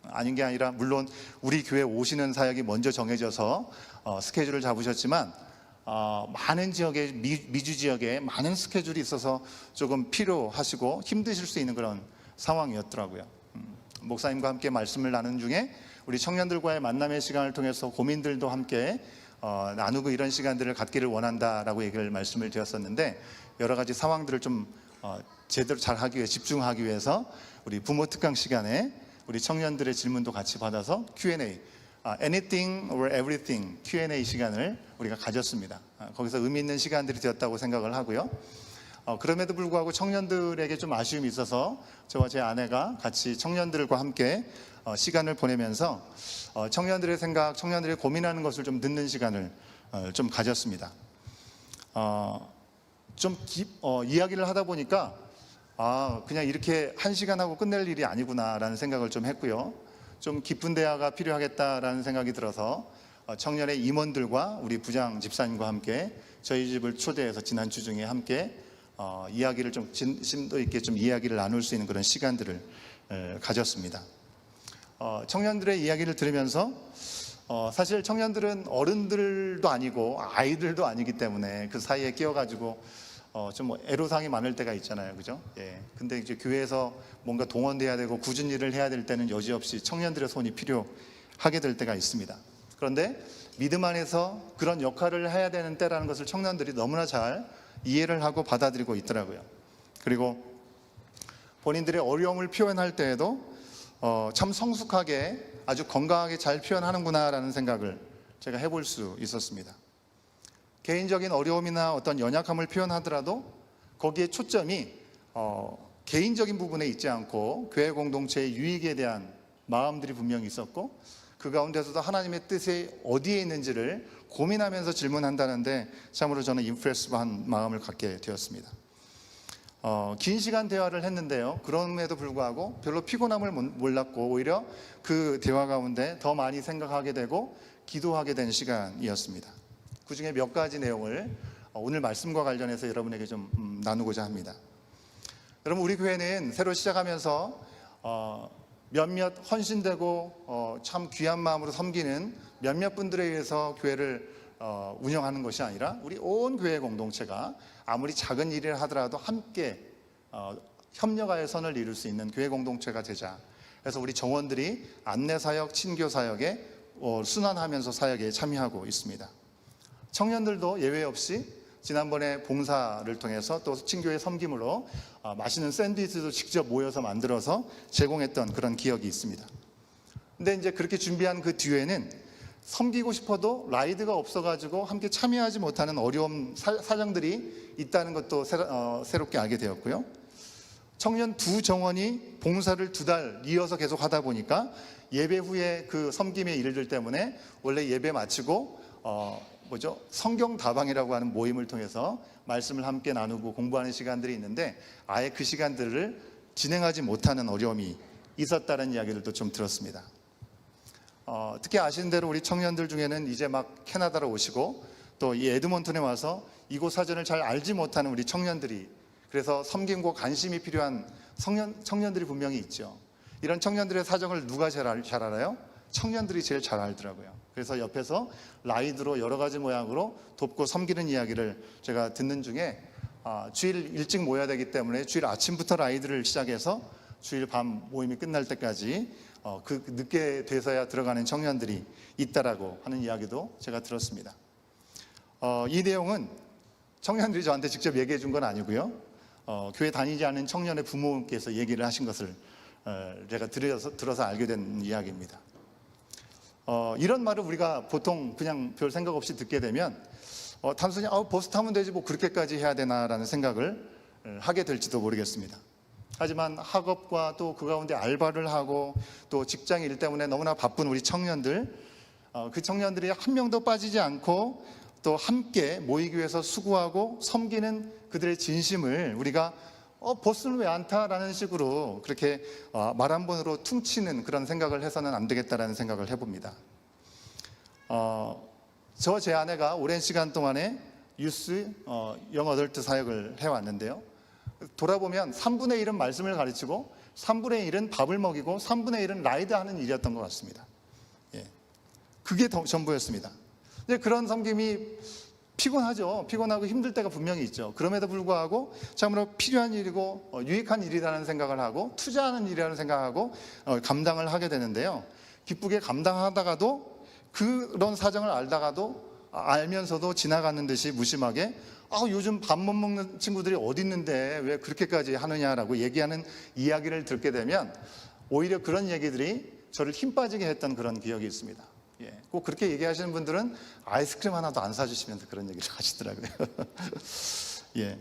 아닌 게 아니라 물론 우리 교회 오시는 사역이 먼저 정해져서 스케줄을 잡으셨지만 많은 지역에 미주 지역에 많은 스케줄이 있어서 조금 필요하시고 힘드실 수 있는 그런 상황이었더라고요. 목사님과 함께 말씀을 나눈 중에 우리 청년들과의 만남의 시간을 통해서 고민들도 함께 나누고 이런 시간들을 갖기를 원한다라고 얘기를 말씀을 드렸었는데, 여러 가지 상황들을 좀 제대로 잘 하기 위해 집중하기 위해서 우리 부모 특강 시간에 우리 청년들의 질문도 같이 받아서 Q&A, Anything or Everything Q&A 시간을 우리가 가졌습니다. 거기서 의미 있는 시간들이 되었다고 생각을 하고요. 그럼에도 불구하고 청년들에게 좀 아쉬움이 있어서 저와 제 아내가 같이 청년들과 함께 시간을 보내면서 청년들의 생각, 청년들이 고민하는 것을 좀 듣는 시간을 좀 가졌습니다. 이야기를 하다 보니까 그냥 이렇게 한 시간 하고 끝낼 일이 아니구나라는 생각을 좀 했고요. 좀 깊은 대화가 필요하겠다라는 생각이 들어서 청년의 임원들과 우리 부장 집사님과 함께 저희 집을 초대해서 지난주 중에 함께 이야기를 좀 심도 있게 좀 이야기를 나눌 수 있는 그런 시간들을 가졌습니다. 청년들의 이야기를 들으면서 사실 청년들은 어른들도 아니고 아이들도 아니기 때문에 그 사이에 끼어가지고 좀 애로사항이 많을 때가 있잖아요, 그죠? 예. 근데 이제 교회에서 뭔가 동원돼야 되고 굳은 일을 해야 될 때는 여지없이 청년들의 손이 필요하게 될 때가 있습니다. 그런데 믿음 안에서 그런 역할을 해야 되는 때라는 것을 청년들이 너무나 잘 이해를 하고 받아들이고 있더라고요. 그리고 본인들의 어려움을 표현할 때에도 참 성숙하게 아주 건강하게 잘 표현하는구나라는 생각을 제가 해볼 수 있었습니다. 개인적인 어려움이나 어떤 연약함을 표현하더라도 거기에 초점이 개인적인 부분에 있지 않고 교회 공동체의 유익에 대한 마음들이 분명히 있었고, 그 가운데서도 하나님의 뜻이 어디에 있는지를 고민하면서 질문한다는데 참으로 저는 임프레스한 마음을 갖게 되었습니다. 긴 시간 대화를 했는데요, 그럼에도 불구하고 별로 피곤함을 몰랐고 오히려 그 대화 가운데 더 많이 생각하게 되고 기도하게 된 시간이었습니다. 그 중에 몇 가지 내용을 오늘 말씀과 관련해서 여러분에게 좀 나누고자 합니다. 여러분, 우리 교회는 새로 시작하면서 몇몇 헌신되고 참 귀한 마음으로 섬기는 몇몇 분들에 의해서 교회를 운영하는 것이 아니라 우리 온 교회 공동체가 아무리 작은 일을 하더라도 함께 협력하여 선을 이룰 수 있는 교회 공동체가 되자. 그래서 우리 정원들이 안내사역, 친교사역에 순환하면서 사역에 참여하고 있습니다. 청년들도 예외 없이 지난번에 봉사를 통해서 또 친교의 섬김으로 맛있는 샌드위치도 직접 모여서 만들어서 제공했던 그런 기억이 있습니다. 근데 이제 그렇게 준비한 그 뒤에는 섬기고 싶어도 라이드가 없어가지고 함께 참여하지 못하는 어려움 사정들이 있다는 것도 새롭게 알게 되었고요. 청년 두 정원이 봉사를 2달 이어서 계속 하다 보니까 예배 후에 그 섬김의 일들 때문에 원래 예배 마치고 성경 다방이라고 하는 모임을 통해서 말씀을 함께 나누고 공부하는 시간들이 있는데 아예 그 시간들을 진행하지 못하는 어려움이 있었다는 이야기들도 좀 들었습니다. 특히 아시는 대로 우리 청년들 중에는 이제 막 캐나다로 오시고 또 이 에드먼턴에 와서 이곳 사전을 잘 알지 못하는 우리 청년들이, 그래서 섬김과 관심이 필요한 청년들이 분명히 있죠. 이런 청년들의 사정을 누가 제일 알아요? 청년들이 제일 잘 알더라고요. 그래서 옆에서 라이드로 여러 가지 모양으로 돕고 섬기는 이야기를 제가 듣는 중에 주일 일찍 모여야 되기 때문에 주일 아침부터 라이드를 시작해서 주일 밤 모임이 끝날 때까지 그 늦게 돼서야 들어가는 청년들이 있다라고 하는 이야기도 제가 들었습니다. 이 내용은 청년들이 저한테 직접 얘기해 준 건 아니고요. 교회 다니지 않은 청년의 부모님께서 얘기를 하신 것을 제가 들어서 알게 된 이야기입니다. 이런 말을 우리가 보통 그냥 별 생각 없이 듣게 되면 단순히 버스 타면 되지 뭐 그렇게까지 해야 되나라는 생각을 하게 될지도 모르겠습니다. 하지만 학업과 또 그 가운데 알바를 하고 또 직장 일 때문에 너무나 바쁜 우리 청년들, 그 청년들이 한 명도 빠지지 않고 또 함께 모이기 위해서 수고하고 섬기는 그들의 진심을 우리가 버스는 왜 안 타라는 식으로 그렇게 말 한 번으로 퉁치는 그런 생각을 해서는 안 되겠다라는 생각을 해봅니다. 제 아내가 오랜 시간 동안에 유스 영어덜트 사역을 해왔는데요. 돌아보면 3분의 1은 말씀을 가르치고 3분의 1은 밥을 먹이고 3분의 1은 라이드하는 일이었던 것 같습니다. 그게 전부였습니다. 근데 그런 섬김이 피곤하죠. 피곤하고 힘들 때가 분명히 있죠. 그럼에도 불구하고 참으로 필요한 일이고 유익한 일이라는 생각을 하고 투자하는 일이라는 생각하고 감당을 하게 되는데요. 기쁘게 감당하다가도 그런 사정을 알다가도 알면서도 지나가는 듯이 무심하게 요즘 밥 못 먹는 친구들이 어디 있는데 왜 그렇게까지 하느냐라고 얘기하는 이야기를 듣게 되면 오히려 그런 얘기들이 저를 힘 빠지게 했던 그런 기억이 있습니다. 예, 꼭 그렇게 얘기하시는 분들은 아이스크림 하나도 안 사주시면서 그런 얘기를 하시더라고요. 예,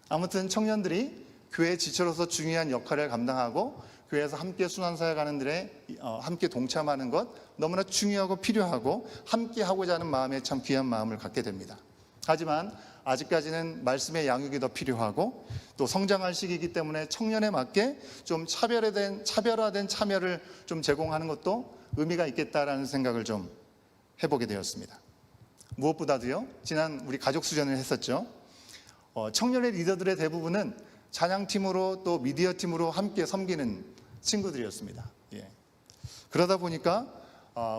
아무튼 청년들이 교회 지체로서 중요한 역할을 감당하고 교회에서 함께 순환사역하는 일에 함께 동참하는 것 너무나 중요하고 필요하고 함께 하고자 하는 마음에 참 귀한 마음을 갖게 됩니다. 하지만 아직까지는 말씀의 양육이 더 필요하고 또 성장할 시기이기 때문에 청년에 맞게 좀 차별화된 참여를 좀 제공하는 것도 의미가 있겠다라는 생각을 좀 해보게 되었습니다. 무엇보다도요, 지난 우리 가족 수련을 했었죠. 청년의 리더들의 대부분은 찬양팀으로 또 미디어 팀으로 함께 섬기는 친구들이었습니다. 예. 그러다 보니까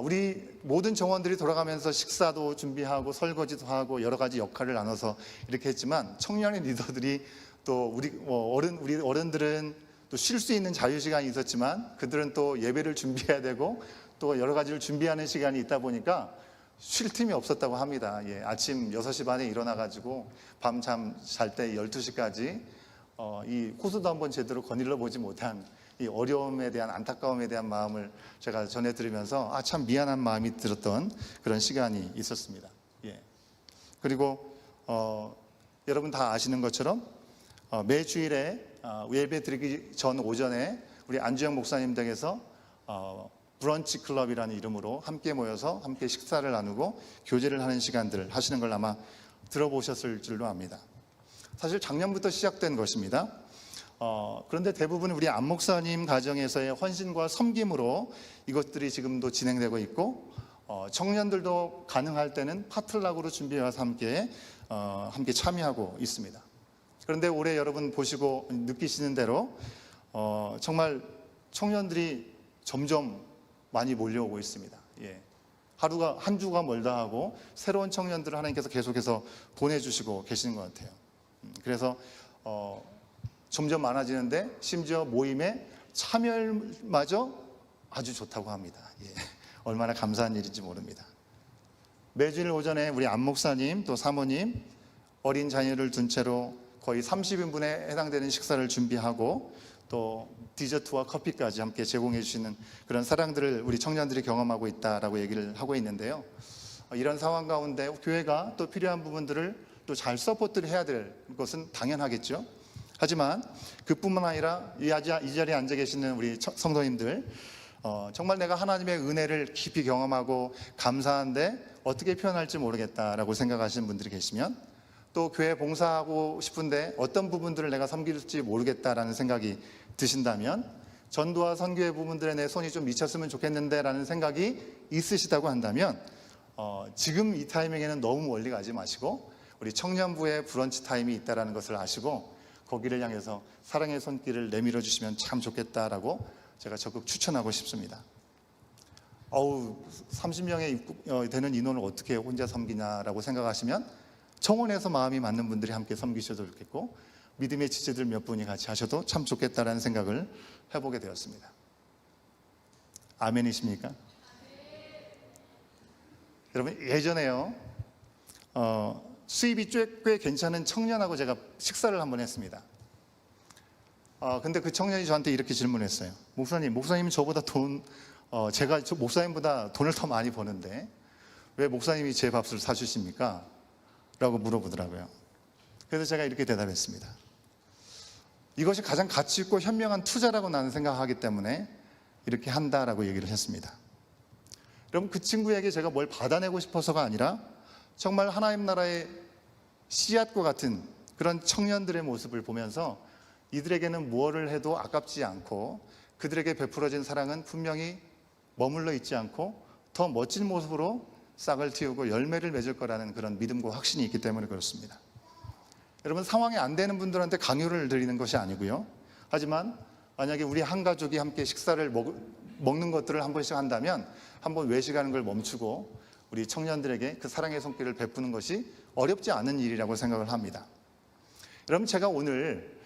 우리 모든 정원들이 돌아가면서 식사도 준비하고 설거지도 하고 여러 가지 역할을 나눠서 이렇게 했지만 청년의 리더들이 또 우리 어른들은 또 쉴 수 있는 자유 시간이 있었지만 그들은 또 예배를 준비해야 되고 또 여러 가지를 준비하는 시간이 있다 보니까 쉴 틈이 없었다고 합니다. 예, 아침 6시 반에 일어나가지고 밤잠 잘 때 12시까지 이 호수도 한번 제대로 거닐러 보지 못한 이 어려움에 대한 안타까움에 대한 마음을 제가 전해 들으면서 참 미안한 마음이 들었던 그런 시간이 있었습니다. 예. 그리고 여러분 다 아시는 것처럼 매 주일에 예배 드리기 전 오전에 우리 안주영 목사님 댁에서 브런치 클럽이라는 이름으로 함께 모여서 함께 식사를 나누고 교제를 하는 시간들 하시는 걸 아마 들어보셨을 줄로 압니다. 사실 작년부터 시작된 것입니다. 그런데 대부분 우리 안 목사님 가정에서의 헌신과 섬김으로 이것들이 지금도 진행되고 있고 청년들도 가능할 때는 파틀락으로 준비해서 함께 참여하고 있습니다. 그런데 올해 여러분 보시고 느끼시는 대로 정말 청년들이 점점 많이 몰려오고 있습니다. 예. 한 주가 멀다 하고 새로운 청년들을 하나님께서 계속해서 보내주시고 계시는 것 같아요. 그래서 점점 많아지는데 심지어 모임에 참여마저 아주 좋다고 합니다. 예. 얼마나 감사한 일인지 모릅니다. 매주일 오전에 우리 안 목사님 또 사모님 어린 자녀를 둔 채로 거의 30인분에 해당되는 식사를 준비하고 또 디저트와 커피까지 함께 제공해 주시는 그런 사랑들을 우리 청년들이 경험하고 있다라고 얘기를 하고 있는데요. 이런 상황 가운데 교회가 또 필요한 부분들을 또 잘 서포트를 해야 될 것은 당연하겠죠. 하지만 그뿐만 아니라 이 자리에 앉아 계시는 우리 성도님들 정말 내가 하나님의 은혜를 깊이 경험하고 감사한데 어떻게 표현할지 모르겠다라고 생각하시는 분들이 계시면 또 교회 봉사하고 싶은데 어떤 부분들을 내가 섬길지 모르겠다라는 생각이 드신다면 전도와 선교의 부분들에 내 손이 좀 미쳤으면 좋겠는데 라는 생각이 있으시다고 한다면 지금 이 타이밍에는 너무 멀리 가지 마시고 우리 청년부의 브런치 타임이 있다는 것을 아시고 거기를 향해서 사랑의 손길을 내밀어 주시면 참 좋겠다라고 제가 적극 추천하고 싶습니다. 30명에 되는 인원을 어떻게 혼자 섬기냐라고 생각하시면 청원에서 마음이 맞는 분들이 함께 섬기셔도 좋겠고 믿음의 지체들 몇 분이 같이 하셔도 참 좋겠다라는 생각을 해보게 되었습니다. 아멘이십니까? 여러분 예전에요 수입이 꽤 괜찮은 청년하고 제가 식사를 한번 했습니다. 근데 그 청년이 저한테 이렇게 질문했어요. 목사님은 저보다 제가 목사님보다 돈을 더 많이 버는데 왜 목사님이 제 밥을 사주십니까? 라고 물어보더라고요. 그래서 제가 이렇게 대답했습니다. 이것이 가장 가치 있고 현명한 투자라고 나는 생각하기 때문에 이렇게 한다라고 얘기를 했습니다. 여러분 그 친구에게 제가 뭘 받아내고 싶어서가 아니라 정말 하나님 나라의 씨앗과 같은 그런 청년들의 모습을 보면서 이들에게는 무엇을 해도 아깝지 않고 그들에게 베풀어진 사랑은 분명히 머물러 있지 않고 더 멋진 모습으로 싹을 틔우고 열매를 맺을 거라는 그런 믿음과 확신이 있기 때문에 그렇습니다. 여러분 상황이 안 되는 분들한테 강요를 드리는 것이 아니고요. 하지만 만약에 우리 한 가족이 함께 식사를 먹는 것들을 한 번씩 한다면 한번 외식하는 걸 멈추고 우리 청년들에게 그 사랑의 손길을 베푸는 것이 어렵지 않은 일이라고 생각을 합니다. 여러분 제가 오늘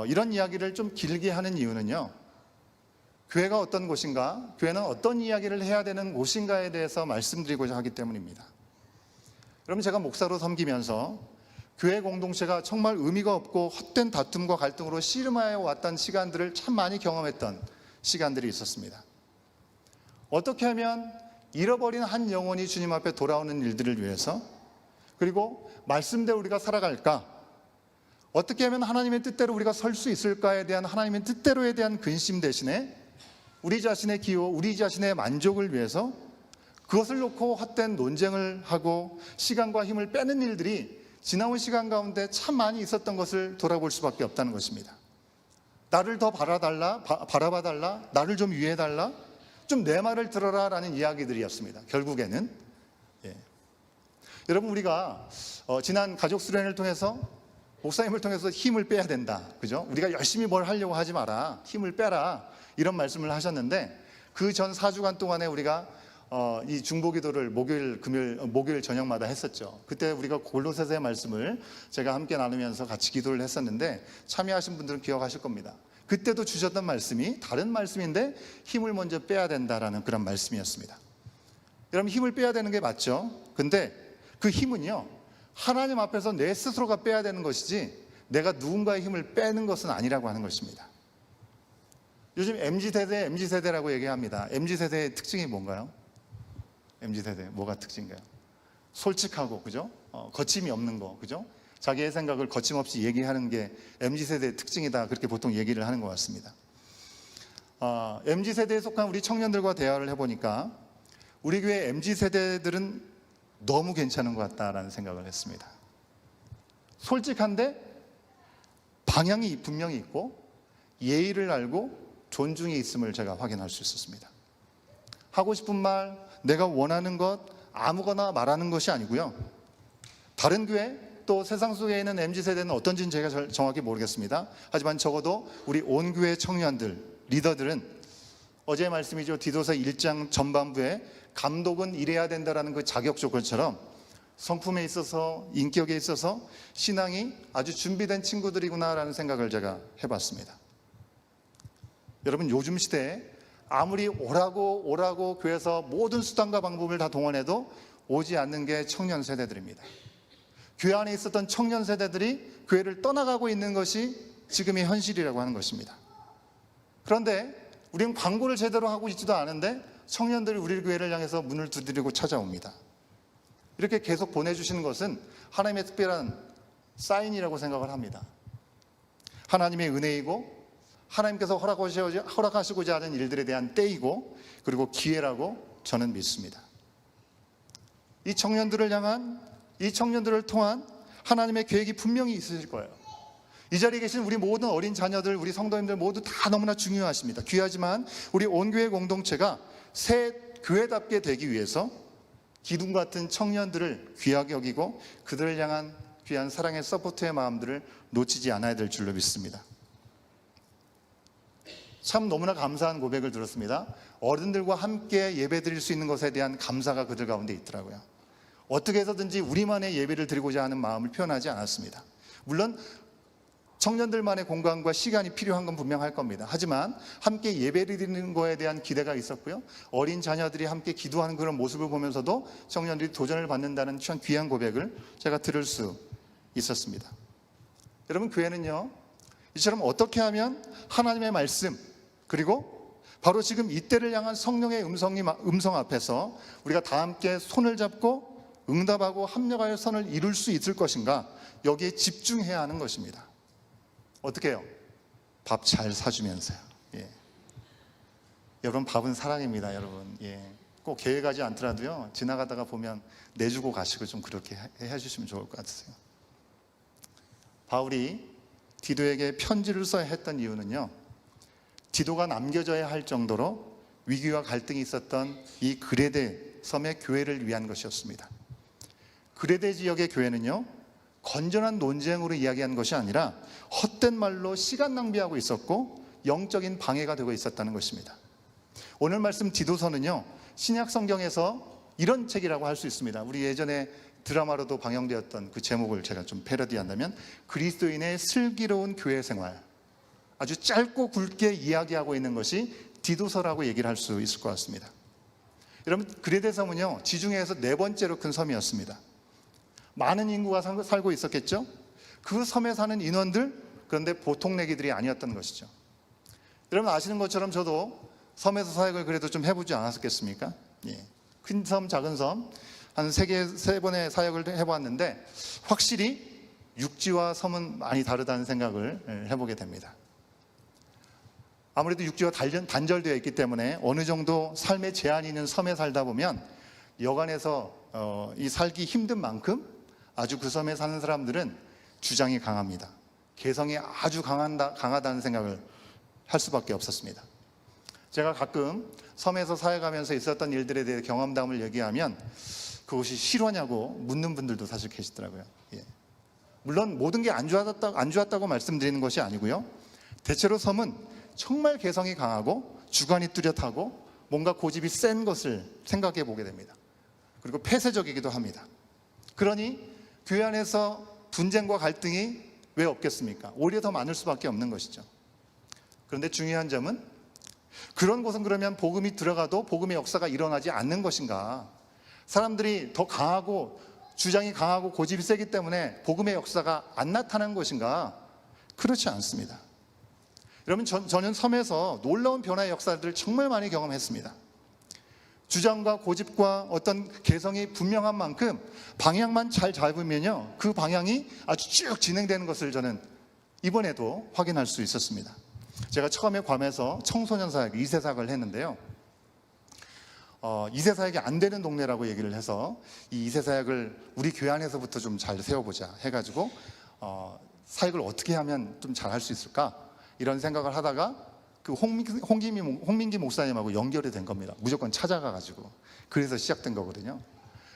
이런 이야기를 좀 길게 하는 이유는요. 교회가 어떤 곳인가, 교회는 어떤 이야기를 해야 되는 곳인가에 대해서 말씀드리고자 하기 때문입니다. 여러분, 제가 목사로 섬기면서 교회 공동체가 정말 의미가 없고 헛된 다툼과 갈등으로 씨름하여 왔던 시간들을 참 많이 경험했던 시간들이 있었습니다. 어떻게 하면 잃어버린 한 영혼이 주님 앞에 돌아오는 일들을 위해서, 그리고 말씀대로 우리가 살아갈까, 어떻게 하면 하나님의 뜻대로 우리가 설 수 있을까에 대한 하나님의 뜻대로에 대한 근심 대신에 우리 자신의 기호, 우리 자신의 만족을 위해서 그것을 놓고 헛된 논쟁을 하고 시간과 힘을 빼는 일들이 지나온 시간 가운데 참 많이 있었던 것을 돌아볼 수밖에 없다는 것입니다. 나를 더 바라봐달라, 나를 좀 위해달라, 좀 내 말을 들어라 라는 이야기들이었습니다. 결국에는. 여러분, 우리가 지난 가족 수련회를 통해서 목사님을 통해서 힘을 빼야 된다, 그죠? 우리가 열심히 뭘 하려고 하지 마라, 힘을 빼라, 이런 말씀을 하셨는데, 그 전 4주간 동안에 우리가 이 중보기도를 목요일 저녁마다 했었죠. 그때 우리가 골로새서의 말씀을 제가 함께 나누면서 같이 기도를 했었는데, 참여하신 분들은 기억하실 겁니다. 그때도 주셨던 말씀이 다른 말씀인데 힘을 먼저 빼야 된다라는 그런 말씀이었습니다. 여러분, 힘을 빼야 되는 게 맞죠? 근데 그 힘은요, 하나님 앞에서 내 스스로가 빼야 되는 것이지 내가 누군가의 힘을 빼는 것은 아니라고 하는 것입니다. 요즘 MZ세대라고 얘기합니다. MZ세대의 특징이 뭔가요? MZ세대 뭐가 특징인가요? 솔직하고, 그죠? 거침이 없는 거, 그죠? 자기의 생각을 거침없이 얘기하는 게 MZ세대의 특징이다, 그렇게 보통 얘기를 하는 것 같습니다. MZ세대에 속한 우리 청년들과 대화를 해보니까 우리 교회 MZ세대들은 너무 괜찮은 것 같다라는 생각을 했습니다. 솔직한데 방향이 분명히 있고 예의를 알고 존중이 있음을 제가 확인할 수 있었습니다. 하고 싶은 말, 내가 원하는 것 아무거나 말하는 것이 아니고요. 다른 교회, 또 세상 속에 있는 MZ세대는 어떤지는 제가 정확히 모르겠습니다. 하지만 적어도 우리 온 교회 청년들, 리더들은 어제의 말씀이죠. 디도서 1장 전반부에 감독은 이래야 된다라는 그 자격 조건처럼 성품에 있어서, 인격에 있어서 신앙이 아주 준비된 친구들이구나라는 생각을 제가 해봤습니다. 여러분, 요즘 시대에 아무리 오라고 교회에서 모든 수단과 방법을 다 동원해도 오지 않는 게 청년 세대들입니다. 교회 안에 있었던 청년 세대들이 교회를 떠나가고 있는 것이 지금의 현실이라고 하는 것입니다. 그런데 우리는 광고를 제대로 하고 있지도 않은데 청년들이 우리 교회를 향해서 문을 두드리고 찾아옵니다. 이렇게 계속 보내주시는 것은 하나님의 특별한 사인이라고 생각을 합니다. 하나님의 은혜이고 하나님께서 허락하시고자 하는 일들에 대한 때이고, 그리고 기회라고 저는 믿습니다. 이 청년들을 통한 하나님의 계획이 분명히 있으실 거예요. 이 자리에 계신 우리 모든 어린 자녀들, 우리 성도님들 모두 다 너무나 중요하십니다. 귀하지만 우리 온교회 공동체가 새 교회답게 되기 위해서 기둥 같은 청년들을 귀하게 여기고 그들을 향한 귀한 사랑의 서포트의 마음들을 놓치지 않아야 될 줄로 믿습니다. 참 너무나 감사한 고백을 들었습니다. 어른들과 함께 예배 드릴 수 있는 것에 대한 감사가 그들 가운데 있더라고요. 어떻게 해서든지 우리만의 예배를 드리고자 하는 마음을 표현하지 않았습니다. 물론 청년들만의 공간과 시간이 필요한 건 분명할 겁니다. 하지만 함께 예배를 드리는 것에 대한 기대가 있었고요. 어린 자녀들이 함께 기도하는 그런 모습을 보면서도 청년들이 도전을 받는다는 참 귀한 고백을 제가 들을 수 있었습니다. 여러분, 교회는요, 이처럼 어떻게 하면 하나님의 말씀, 그리고 바로 지금 이때를 향한 성령의 음성 앞에서 우리가 다 함께 손을 잡고 응답하고 합력하여 선을 이룰 수 있을 것인가, 여기에 집중해야 하는 것입니다. 어떻게 해요? 밥 잘 사주면서요. 여러분, 밥은 사랑입니다. 여러분, 꼭 계획하지 않더라도요, 지나가다가 보면 내주고 가시고 좀 그렇게 해주시면 좋을 것 같으세요. 바울이 디도에게 편지를 써야 했던 이유는요, 디도가 남겨져야 할 정도로 위기와 갈등이 있었던 이 그레데 섬의 교회를 위한 것이었습니다. 그레데 지역의 교회는요, 건전한 논쟁으로 이야기한 것이 아니라 헛된 말로 시간 낭비하고 있었고 영적인 방해가 되고 있었다는 것입니다. 오늘 말씀 디도서는요, 신약 성경에서 이런 책이라고 할 수 있습니다. 우리 예전에 드라마로도 방영되었던 그 제목을 제가 좀 패러디한다면 그리스도인의 슬기로운 교회 생활, 아주 짧고 굵게 이야기하고 있는 것이 디도서라고 얘기를 할 수 있을 것 같습니다. 여러분, 그레데 섬은요, 지중해에서 4번째로 큰 섬이었습니다. 많은 인구가 살고 있었겠죠. 그 섬에 사는 인원들, 그런데 보통 내기들이 아니었던 것이죠. 여러분 아시는 것처럼 저도 섬에서 사역을 그래도 좀 해보지 않았겠습니까? 예. 큰 섬, 작은 섬, 한 세 번의 사역을 해보았는데 확실히 육지와 섬은 많이 다르다는 생각을 해보게 됩니다. 아무래도 육지와 단절되어 있기 때문에 어느 정도 삶의 제한이 있는 섬에 살다 보면 여간에서 이 살기 힘든 만큼 아주 그 섬에 사는 사람들은 주장이 강합니다. 개성이 아주 강하다는 생각을 할 수밖에 없었습니다. 제가 가끔 섬에서 사역하면서 있었던 일들에 대해 경험담을 얘기하면 그것이 실화냐고 묻는 분들도 사실 계시더라고요. 예. 물론 모든 게 안 좋았다고 말씀드리는 것이 아니고요. 대체로 섬은 정말 개성이 강하고 주관이 뚜렷하고 뭔가 고집이 센 것을 생각해 보게 됩니다. 그리고 폐쇄적이기도 합니다. 그러니 교회 안에서 분쟁과 갈등이 왜 없겠습니까? 오히려 더 많을 수밖에 없는 것이죠. 그런데 중요한 점은 그런 곳은 그러면 복음이 들어가도 복음의 역사가 일어나지 않는 것인가? 사람들이 더 강하고 주장이 강하고 고집이 세기 때문에 복음의 역사가 안 나타난 것인가? 그렇지 않습니다. 여러분 저는 섬에서 놀라운 변화의 역사들을 정말 많이 경험했습니다. 주장과 고집과 어떤 개성이 분명한 만큼 방향만 잘 잡으면요 그 방향이 아주 쭉 진행되는 것을 저는 이번에도 확인할 수 있었습니다. 제가 처음에 괌에서 청소년 사역 2세 사역을 했는데요. 2세 사역이 안 되는 동네라고 얘기를 해서 이 2세 사역을 우리 교회 안에서부터 좀 잘 세워보자 해가지고 사역을 어떻게 하면 좀 잘 할 수 있을까 이런 생각을 하다가 그 홍민기 목사님하고 연결이 된 겁니다. 무조건 찾아가가지고 그래서 시작된 거거든요.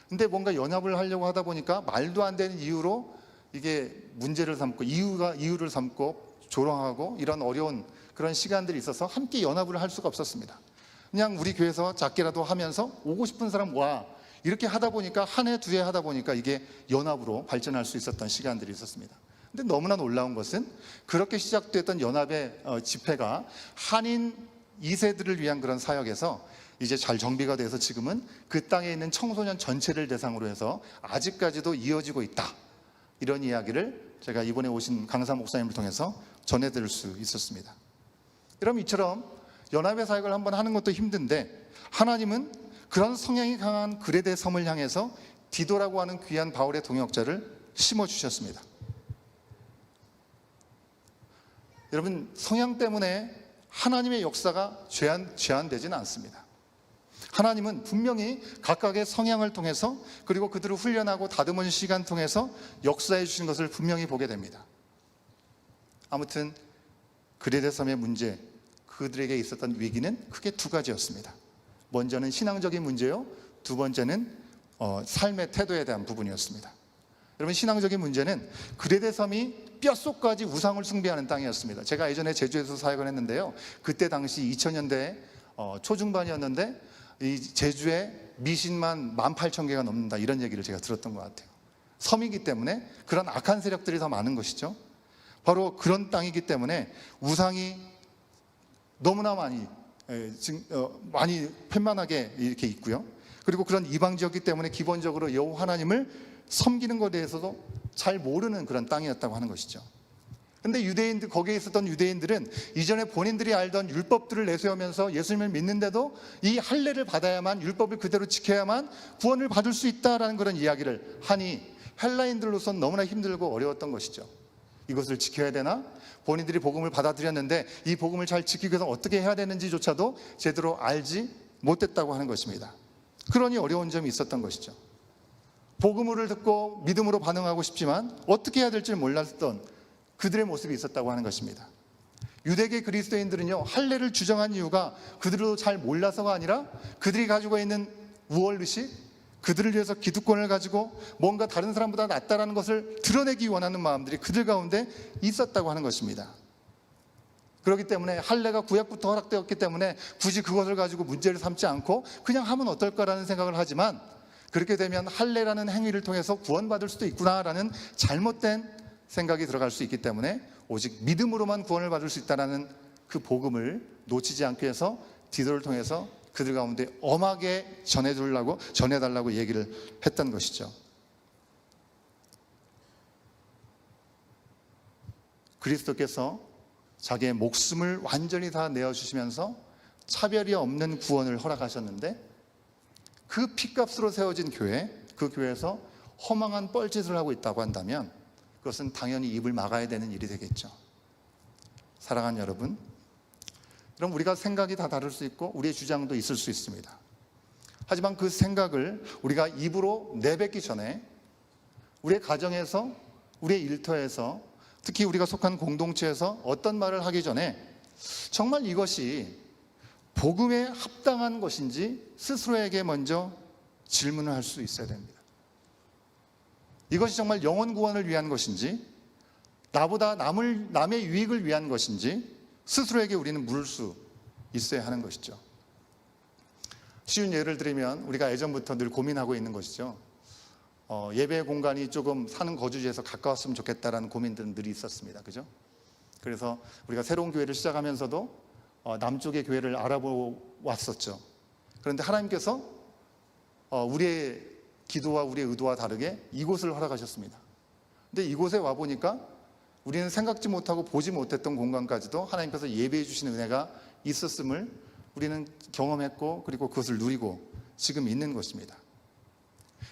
근데 뭔가 연합을 하려고 하다 보니까 말도 안 되는 이유로 이게 문제를 삼고 이유를 삼고 조롱하고 이런 어려운 그런 시간들이 있어서 함께 연합을 할 수가 없었습니다. 그냥 우리 교회에서 작게라도 하면서 오고 싶은 사람 와 이렇게 하다 보니까 한 해 두 해 하다 보니까 이게 연합으로 발전할 수 있었던 시간들이 있었습니다. 근데 너무나 놀라운 것은 그렇게 시작됐던 연합의 집회가 한인 2세들을 위한 그런 사역에서 이제 잘 정비가 돼서 지금은 그 땅에 있는 청소년 전체를 대상으로 해서 아직까지도 이어지고 있다. 이런 이야기를 제가 이번에 오신 강사 목사님을 통해서 전해드릴 수 있었습니다. 여러분 이처럼 연합의 사역을 한번 하는 것도 힘든데 하나님은 그런 성향이 강한 그레데 섬을 향해서 디도라고 하는 귀한 바울의 동역자를 심어주셨습니다. 여러분 성향 때문에 하나님의 역사가 제한되지는 않습니다. 하나님은 분명히 각각의 성향을 통해서 그리고 그들을 훈련하고 다듬은 시간 통해서 역사해 주신 것을 분명히 보게 됩니다. 아무튼 그레데 섬의 문제, 그들에게 있었던 위기는 크게 두 가지였습니다. 먼저는 신앙적인 문제요, 두 번째는 삶의 태도에 대한 부분이었습니다. 여러분 신앙적인 문제는 그레데 섬이 뼛속까지 우상을 숭배하는 땅이었습니다. 제가 예전에 제주에서 사역을 했는데요. 그때 당시 2000년대 초중반이었는데 이 제주에 미신만 18,000개가 넘는다 이런 얘기를 제가 들었던 것 같아요. 섬이기 때문에 그런 악한 세력들이 더 많은 것이죠. 바로 그런 땅이기 때문에 우상이 너무나 많이 펜만하게 이렇게 있고요. 그리고 그런 이방지였기 때문에 기본적으로 여호와 하나님을 섬기는 것에 대해서도 잘 모르는 그런 땅이었다고 하는 것이죠. 근데 유대인들, 거기에 있었던 유대인들은 이전에 본인들이 알던 율법들을 내세우면서 예수님을 믿는데도 이 할례를 받아야만, 율법을 그대로 지켜야만 구원을 받을 수 있다라는 그런 이야기를 하니 헬라인들로서는 너무나 힘들고 어려웠던 것이죠. 이것을 지켜야 되나? 본인들이 복음을 받아들였는데 이 복음을 잘 지키기 위해서 어떻게 해야 되는지조차도 제대로 알지 못했다고 하는 것입니다. 그러니 어려운 점이 있었던 것이죠. 복음을 듣고 믿음으로 반응하고 싶지만 어떻게 해야 될지 몰랐던 그들의 모습이 있었다고 하는 것입니다. 유대계 그리스도인들은요, 할례를 주장한 이유가 그들도 잘 몰라서가 아니라 그들이 가지고 있는 우월의식, 그들을 위해서 기득권을 가지고 뭔가 다른 사람보다 낫다라는 것을 드러내기 원하는 마음들이 그들 가운데 있었다고 하는 것입니다. 그렇기 때문에 할례가 구약부터 허락되었기 때문에 굳이 그것을 가지고 문제를 삼지 않고 그냥 하면 어떨까라는 생각을 하지만 그렇게 되면 할례라는 행위를 통해서 구원받을 수도 있구나라는 잘못된 생각이 들어갈 수 있기 때문에 오직 믿음으로만 구원을 받을 수 있다는 그 복음을 놓치지 않기 위해서 디도를 통해서 그들 가운데 엄하게 전해달라고 얘기를 했던 것이죠. 그리스도께서 자기의 목숨을 완전히 다 내어주시면서 차별이 없는 구원을 허락하셨는데, 그 피값으로 세워진 교회, 그 교회에서 허망한 뻘짓을 하고 있다고 한다면 그것은 당연히 입을 막아야 되는 일이 되겠죠. 사랑하는 여러분, 그럼 우리가 생각이 다 다를 수 있고 우리의 주장도 있을 수 있습니다. 하지만 그 생각을 우리가 입으로 내뱉기 전에 우리의 가정에서, 우리의 일터에서, 특히 우리가 속한 공동체에서 어떤 말을 하기 전에 정말 이것이 복음에 합당한 것인지 스스로에게 먼저 질문을 할 수 있어야 됩니다. 이것이 정말 영혼 구원을 위한 것인지, 나보다 남의 유익을 위한 것인지 스스로에게 우리는 물을 수 있어야 하는 것이죠. 쉬운 예를 들면 우리가 예전부터 늘 고민하고 있는 것이죠. 예배 공간이 조금 사는 거주지에서 가까웠으면 좋겠다라는 고민들은 늘 있었습니다. 그죠? 그래서 우리가 새로운 교회를 시작하면서도 남쪽의 교회를 알아보았었죠. 그런데 하나님께서 우리의 기도와 우리의 의도와 다르게 이곳을 허락하셨습니다. 근데 이곳에 와보니까 우리는 생각지 못하고 보지 못했던 공간까지도 하나님께서 예배해 주시는 은혜가 있었음을 우리는 경험했고, 그리고 그것을 누리고 지금 있는 것입니다.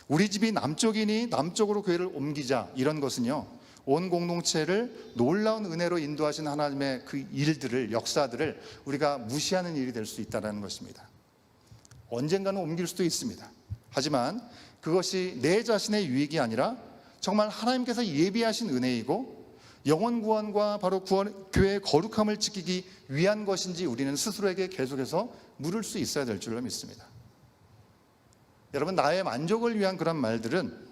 우리 집이 남쪽이니 남쪽으로 교회를 옮기자, 이런 것은요, 온 공동체를 놀라운 은혜로 인도하신 하나님의 그 일들을, 역사들을 우리가 무시하는 일이 될 수 있다는 것입니다. 언젠가는 옮길 수도 있습니다. 하지만 그것이 내 자신의 유익이 아니라 정말 하나님께서 예비하신 은혜이고 영혼 구원과 바로 교회의 거룩함을 지키기 위한 것인지 우리는 스스로에게 계속해서 물을 수 있어야 될 줄로 믿습니다. 여러분, 나의 만족을 위한 그런 말들은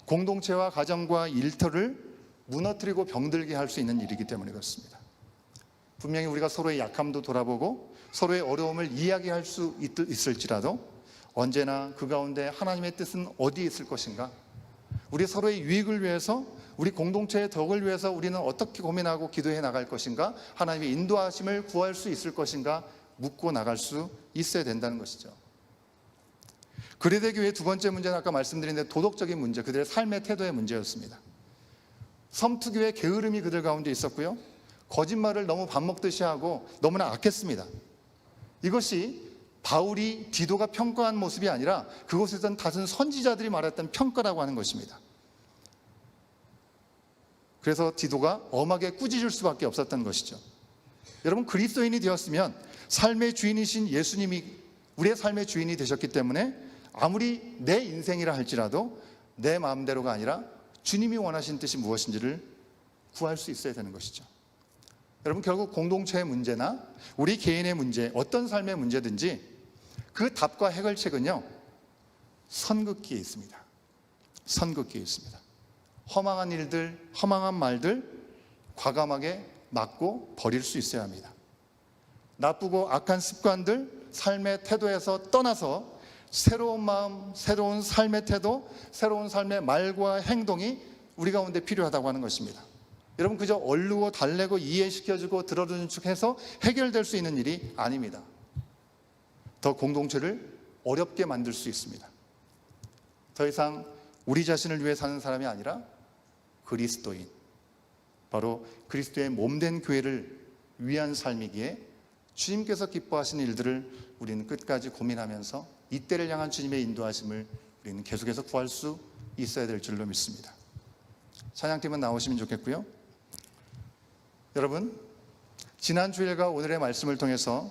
공동체와 가정과 일터를 무너뜨리고 병들게 할 수 있는 일이기 때문에 그렇습니다. 분명히 우리가 서로의 약함도 돌아보고 서로의 어려움을 이야기할 수 있을지라도 언제나 그 가운데 하나님의 뜻은 어디에 있을 것인가, 우리 서로의 유익을 위해서, 우리 공동체의 덕을 위해서 우리는 어떻게 고민하고 기도해 나갈 것인가, 하나님의 인도하심을 구할 수 있을 것인가 묻고 나갈 수 있어야 된다는 것이죠. 그레데 교회의 두 번째 문제는 아까 말씀드린 대로 도덕적인 문제, 그들의 삶의 태도의 문제였습니다. 섬투교의 게으름이 그들 가운데 있었고요, 거짓말을 너무 밥 먹듯이 하고 너무나 악했습니다. 이것이 바울이 디도가 평가한 모습이 아니라 그곳에선 다른 선지자들이 말했던 평가라고 하는 것입니다. 그래서 디도가 엄하게 꾸짖을 수밖에 없었던 것이죠. 여러분, 그리스도인이 되었으면 삶의 주인이신 예수님이 우리의 삶의 주인이 되셨기 때문에 아무리 내 인생이라 할지라도 내 마음대로가 아니라 주님이 원하신 뜻이 무엇인지를 구할 수 있어야 되는 것이죠. 여러분, 결국 공동체의 문제나 우리 개인의 문제, 어떤 삶의 문제든지 그 답과 해결책은요, 선긋기에 있습니다. 선긋기에 있습니다. 허망한 일들, 허망한 말들 과감하게 막고 버릴 수 있어야 합니다. 나쁘고 악한 습관들, 삶의 태도에서 떠나서 새로운 마음, 새로운 삶의 태도, 새로운 삶의 말과 행동이 우리 가운데 필요하다고 하는 것입니다. 여러분, 그저 얼르고 달래고 이해시켜주고 들어주는 척해서 해결될 수 있는 일이 아닙니다. 더 공동체를 어렵게 만들 수 있습니다. 더 이상 우리 자신을 위해 사는 사람이 아니라 그리스도인, 바로 그리스도의 몸된 교회를 위한 삶이기에 주님께서 기뻐하시는 일들을 우리는 끝까지 고민하면서 이때를 향한 주님의 인도하심을 우리는 계속해서 구할 수 있어야 될 줄로 믿습니다. 찬양팀은 나오시면 좋겠고요. 여러분, 지난 주일과 오늘의 말씀을 통해서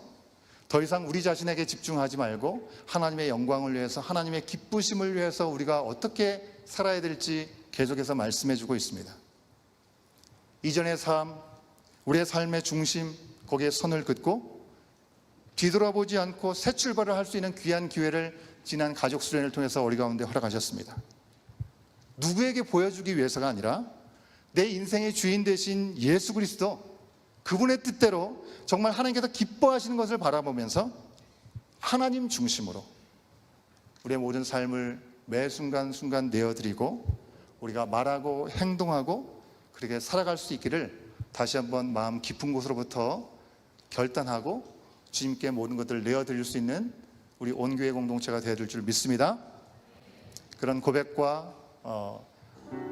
더 이상 우리 자신에게 집중하지 말고 하나님의 영광을 위해서, 하나님의 기쁘심을 위해서 우리가 어떻게 살아야 될지 계속해서 말씀해 주고 있습니다. 이전의 삶, 우리의 삶의 중심, 거기에 선을 긋고 뒤돌아보지 않고 새 출발을 할 수 있는 귀한 기회를 지난 가족 수련을 통해서 우리 가운데 허락하셨습니다. 누구에게 보여주기 위해서가 아니라 내 인생의 주인 되신 예수 그리스도, 그분의 뜻대로 정말 하나님께서 기뻐하시는 것을 바라보면서 하나님 중심으로 우리의 모든 삶을 매 순간순간 내어드리고 우리가 말하고 행동하고 그렇게 살아갈 수 있기를 다시 한번 마음 깊은 곳으로부터 결단하고 주님께 모든 것들을 내어드릴 수 있는 우리 온교회 공동체가 되어야 될 줄 믿습니다. 그런 고백과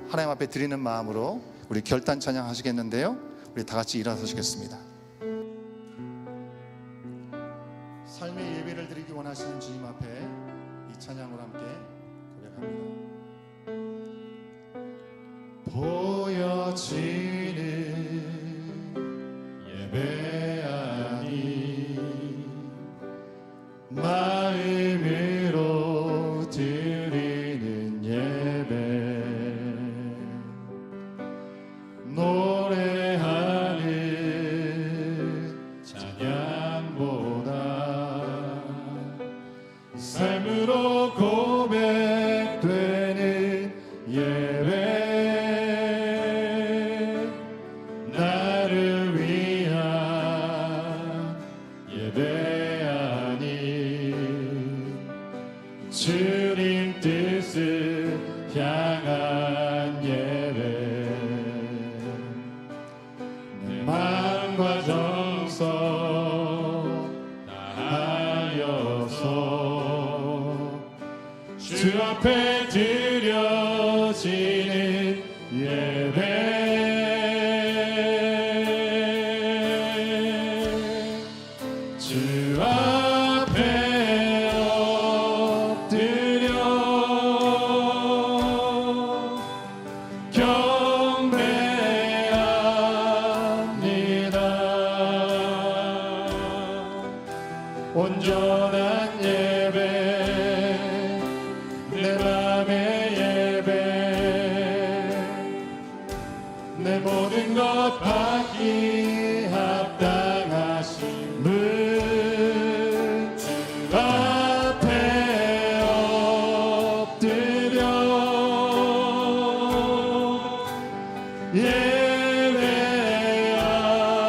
하나님 앞에 드리는 마음으로 우리 결단 찬양하시겠는데요, 우리 다 같이 일어서시겠습니다. 삶의 예배를 드리기 원하시는 주님 앞에 이 찬양으로 함께 고백합니다. 보여지는 예배 아니 마음으로 드리는 예배 노래하는 찬양보다 삶으로 고백되는 예배 나를 위한 예배 아닌 주님 뜻을 향한 예배 내 마음과 정성 다하여서 주 앞에 드려지는 예배 주 앞에 엎드려 경배합니다. 온전한 예배 내 맘의 예배 내 모든 것 받기 합당하신 분 주 앞에 엎드려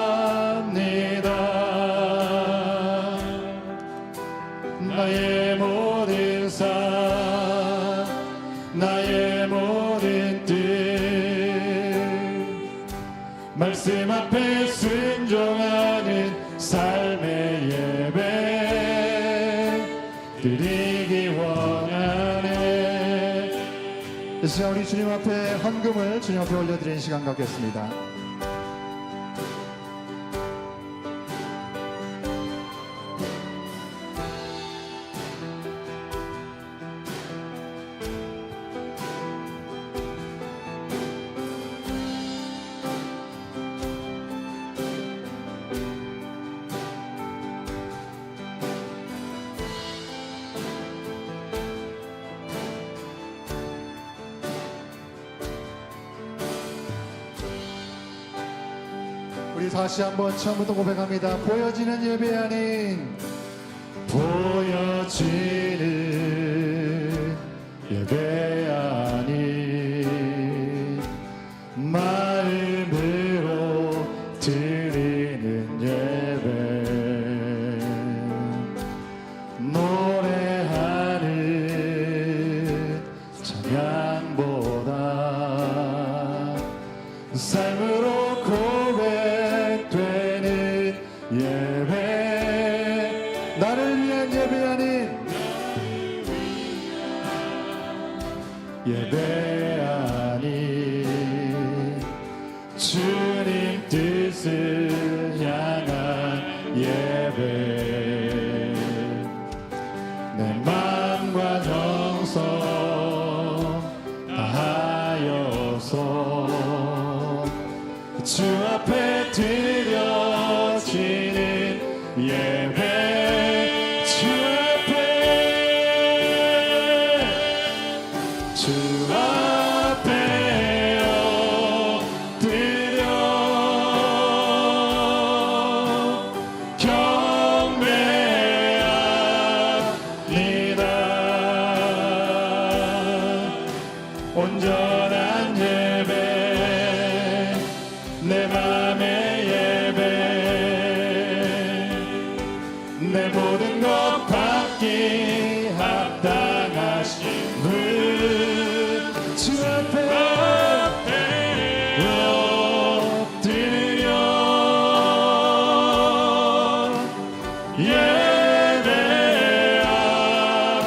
예배합니다. 나의 모든 삶 나의 모든 뜻 말씀 앞에 순종하는 삶의 예배 드리기 원하네. 이 시간 우리 주님 앞에 헌금을 주님 앞에 올려드리는 시간 갖겠습니다. 우리 다시 한번 처음부터 고백합니다. 보여지는 예배 아닌 보여지는 예배 아닌 마음으로 드리는 예배 노래하는 찬양보다 삶으로 고백되는 예배 나를 위한 예배 아닌 예배 아닌 주님 뜻을 향한 예배 내 마음과 정성 다하여서 주 앞에 드려지는 예배 주 앞에 엎드려 경배합니다. 온전한 예배 내 맘의 예배 내 모든 것 받기 합당하신 분 주 앞에 엎드려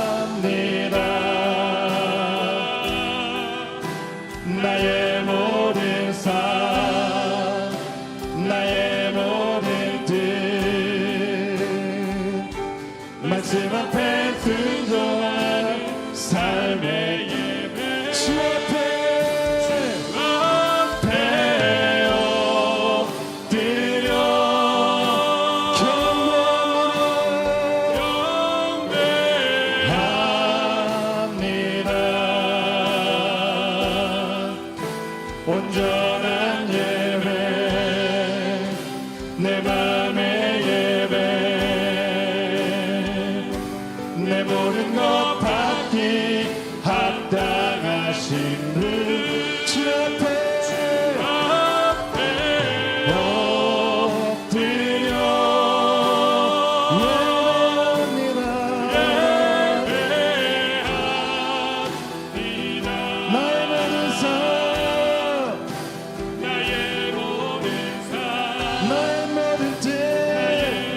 예배합니다. 나의 모든 삶 나의 모든 뜻 말씀 앞에 순종한 삶의 예배 주 앞에 엎드려 경배합니다. 온전한 예배 내 맘의 예배 내 모든 것 받기 합당하신 주 앞에 엎드려 예배합니다. 나의 모든 삶 나의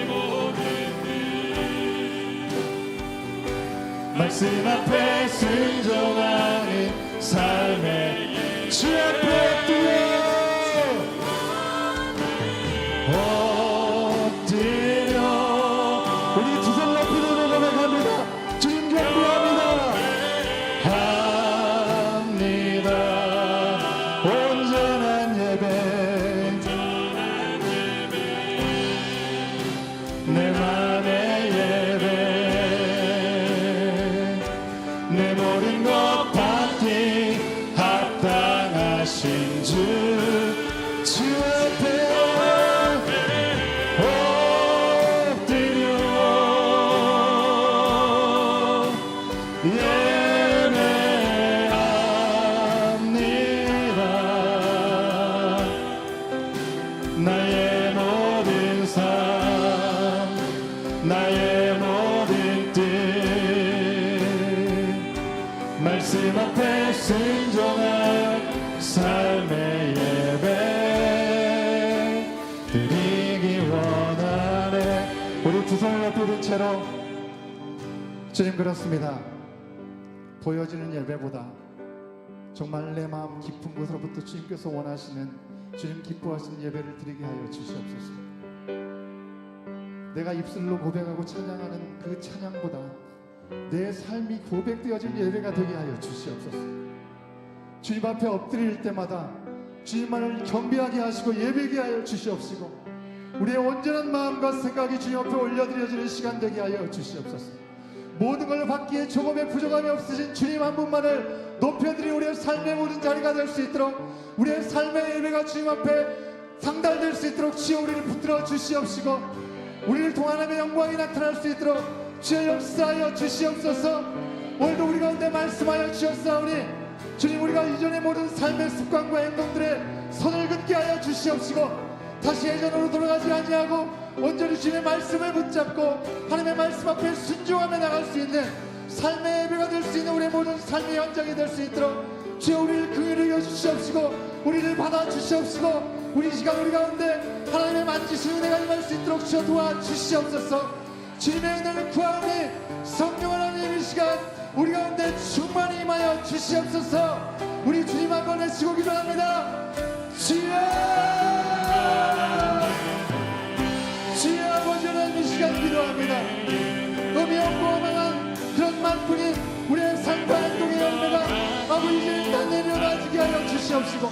모든 뜻 말씀 앞에 순종하는 삶의 주 앞에 엎드려 우리 두 손 높이 들어 고백합니다. 주님 경배합니다. 합니다. 온전한 예배 내 맘의 예배 내 모든 것 받기 합당하신 주 앞에 엎드려 예배합니다. 나의 모든 삶 나의 모든 뜻 말씀 앞에 순종한 삶의 예배 드리기 원하네. 우리 두 손을 높이 든 채로 주님 그렇습니다. 보여지는 예배보다 정말 내 마음 깊은 곳으로부터 주님께서 원하시는 주님 기뻐하시는 예배를 드리게 하여 주시옵소서. 내가 입술로 고백하고 찬양하는 그 찬양보다 내 삶이 고백되어진 예배가 되게 하여 주시옵소서. 주님 앞에 엎드릴 때마다 주님만을 경배하게 하시고 예배하게 하여 주시옵시고 우리의 온전한 마음과 생각이 주님 앞에 올려드려지는 시간 되게 하여 주시옵소서. 모든 걸 받기에 조금의 부족함이 없으신 주님 한 분만을 높여드리 우리의 삶의 모든 자리가 될 수 있도록 우리의 삶의 예배가 주님 앞에 상달될 수 있도록 주여 우리를 붙들어 주시옵시고 우리를 통한 하나님의 영광이 나타날 수 있도록 주여 역사하여 주시옵소서. 오늘도 우리 가운데 말씀하여 주셨사오니 주님 우리가 이전의 모든 삶의 습관과 행동들에 선을 긋게 하여 주시옵시고 다시 예전으로 돌아가지 아니하고 온전히 주님의 말씀을 붙잡고 하나님의 말씀 앞에 순종하며 나갈 수 있는 삶의 예배가 될 수 있는 우리의 모든 삶의 현장이 될 수 있도록 주여 우리를 긍휼히 여주시옵시고 우리를 받아주시옵시고 우리 시간 우리 가운데 하나님의 만지신 은혜가 임할 수 있도록 주여 도와주시옵소서. 주님의 은혜를 구하오니 성령 하나님 이 시간 우리 가운데 충만히 임하여 주시옵소서. 우리 주님 한번 외치고 기도합니다. 주여 아버지 하나님 이 시간 기도합니다. 의미 없고 어망한 그런 말뿐인 우리의 삶과 행동의 열매가 아버지 이제 일단 내려놔지게 하여 주시옵시고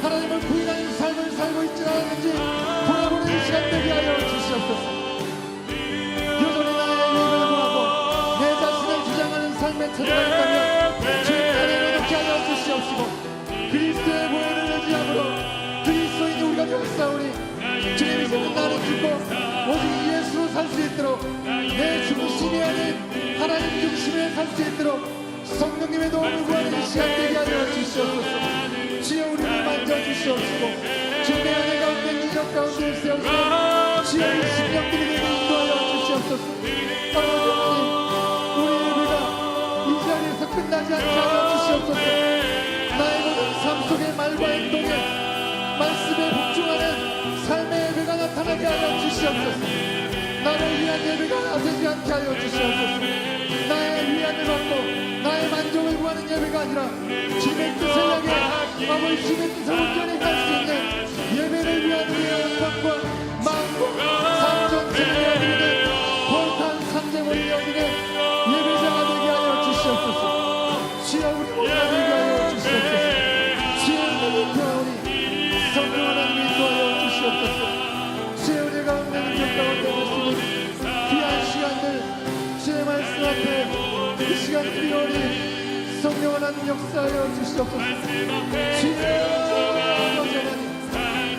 하나님을 부인하는 삶을 살고 있지 않았는지 돌아보는 이 시간 되게 하여 주시옵소서. 여전히 나의 의를 구하고 내 자신을 주장하는 삶의 태도가 있다면 주님 내려놓게 하여 주시옵시고 그리스도의 보혈을 의지함으로 그리스도인이 우리가 되었사오니 주님 이제는 나는 죽고 오직 예수로 살 수 있도록 내 중심이 아닌 하나님 중심에 살 수 있도록 성령님의 도움을 구하는 이 시간 되게 하여 주시옵소서. 주여 우리를 만져주시옵시고 주님의 안에 가운데 기적 가운데 세우시고 주여 이 심령들이 되게 인도하여 주시옵소서. 아버지 하나님 우리 예배가 이 자리에서 끝나지 않게 하여 주시옵소서. 나의 모든 삶 속의 말과 행동에 말씀에 복종하는 삶의 예배가 나타나게 하여 주시옵소서. 나를 위한 예배가 되지 않게 하여 주시옵소서. 나의 위안을 받고 나의 만족을 구하는 예배가 아니라 주님의 뜻을 향해 아버지 주님의 뜻을 온전히 할 수 있는 예배를 위한 우리의 영광과 하나님 역사하여 주시옵소서. 말씀 앞에 주여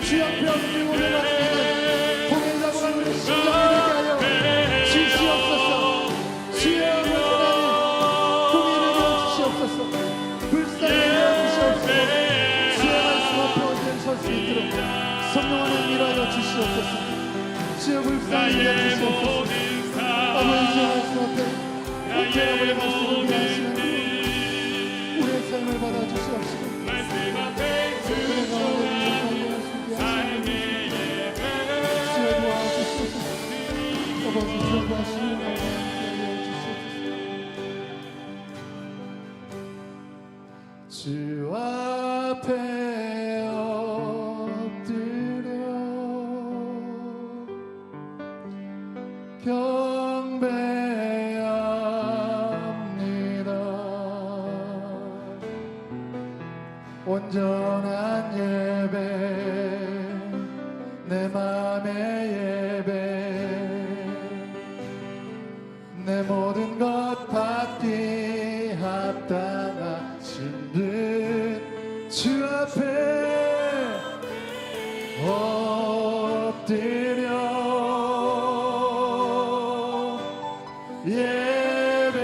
주 앞에 없는 오늘 하나님은 공을 잡아가는 우리 심장을 되게 하여 주시옵소서. 주여 하나님 공의를 이루어 주시옵소서. 불쌍히 이루어 주시옵소서. 주의 말씀 앞에 언제나 설 수 있도록 성령 하나님 일하여 주시옵소서. 주여 불쌍히 이루어 주시옵소서. 아버지의 말씀 앞에 언제나 말씀을 위하시는 우리의 삶을 받아 주시옵소서. 말씀 앞에 그의 가운데 삶의 예배 주여 도와주시옵소서. 아버지 기억하시는 나와 주시옵소서. 주 앞에 엎드려 경배합니다. 온전한 예배 내 맘의 예배 내 모든 것 받기 합당하신 듯 주 앞에 엎드려 예배합니다.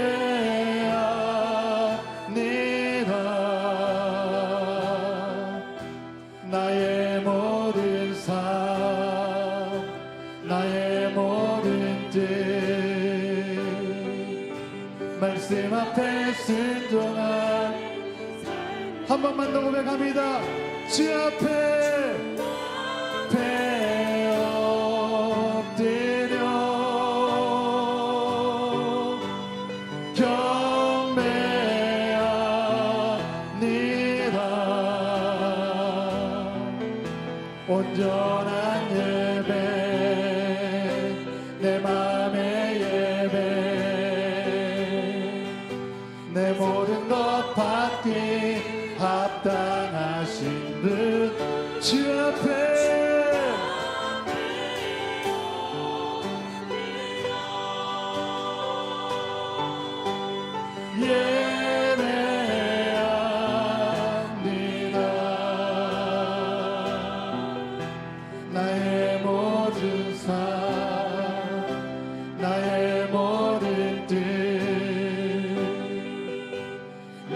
나의 모든 삶 나의 모든 뜻 말씀 앞에 순종한 한 번만 더 고백합니다. 주 앞에 엎드려 경배합니다. 온전한 예배 내 맘의 예배 내 모든 것 받기 합당하신 듯 주 앞에 예배합니다. 나의 모든 삶 나의 모든 뜻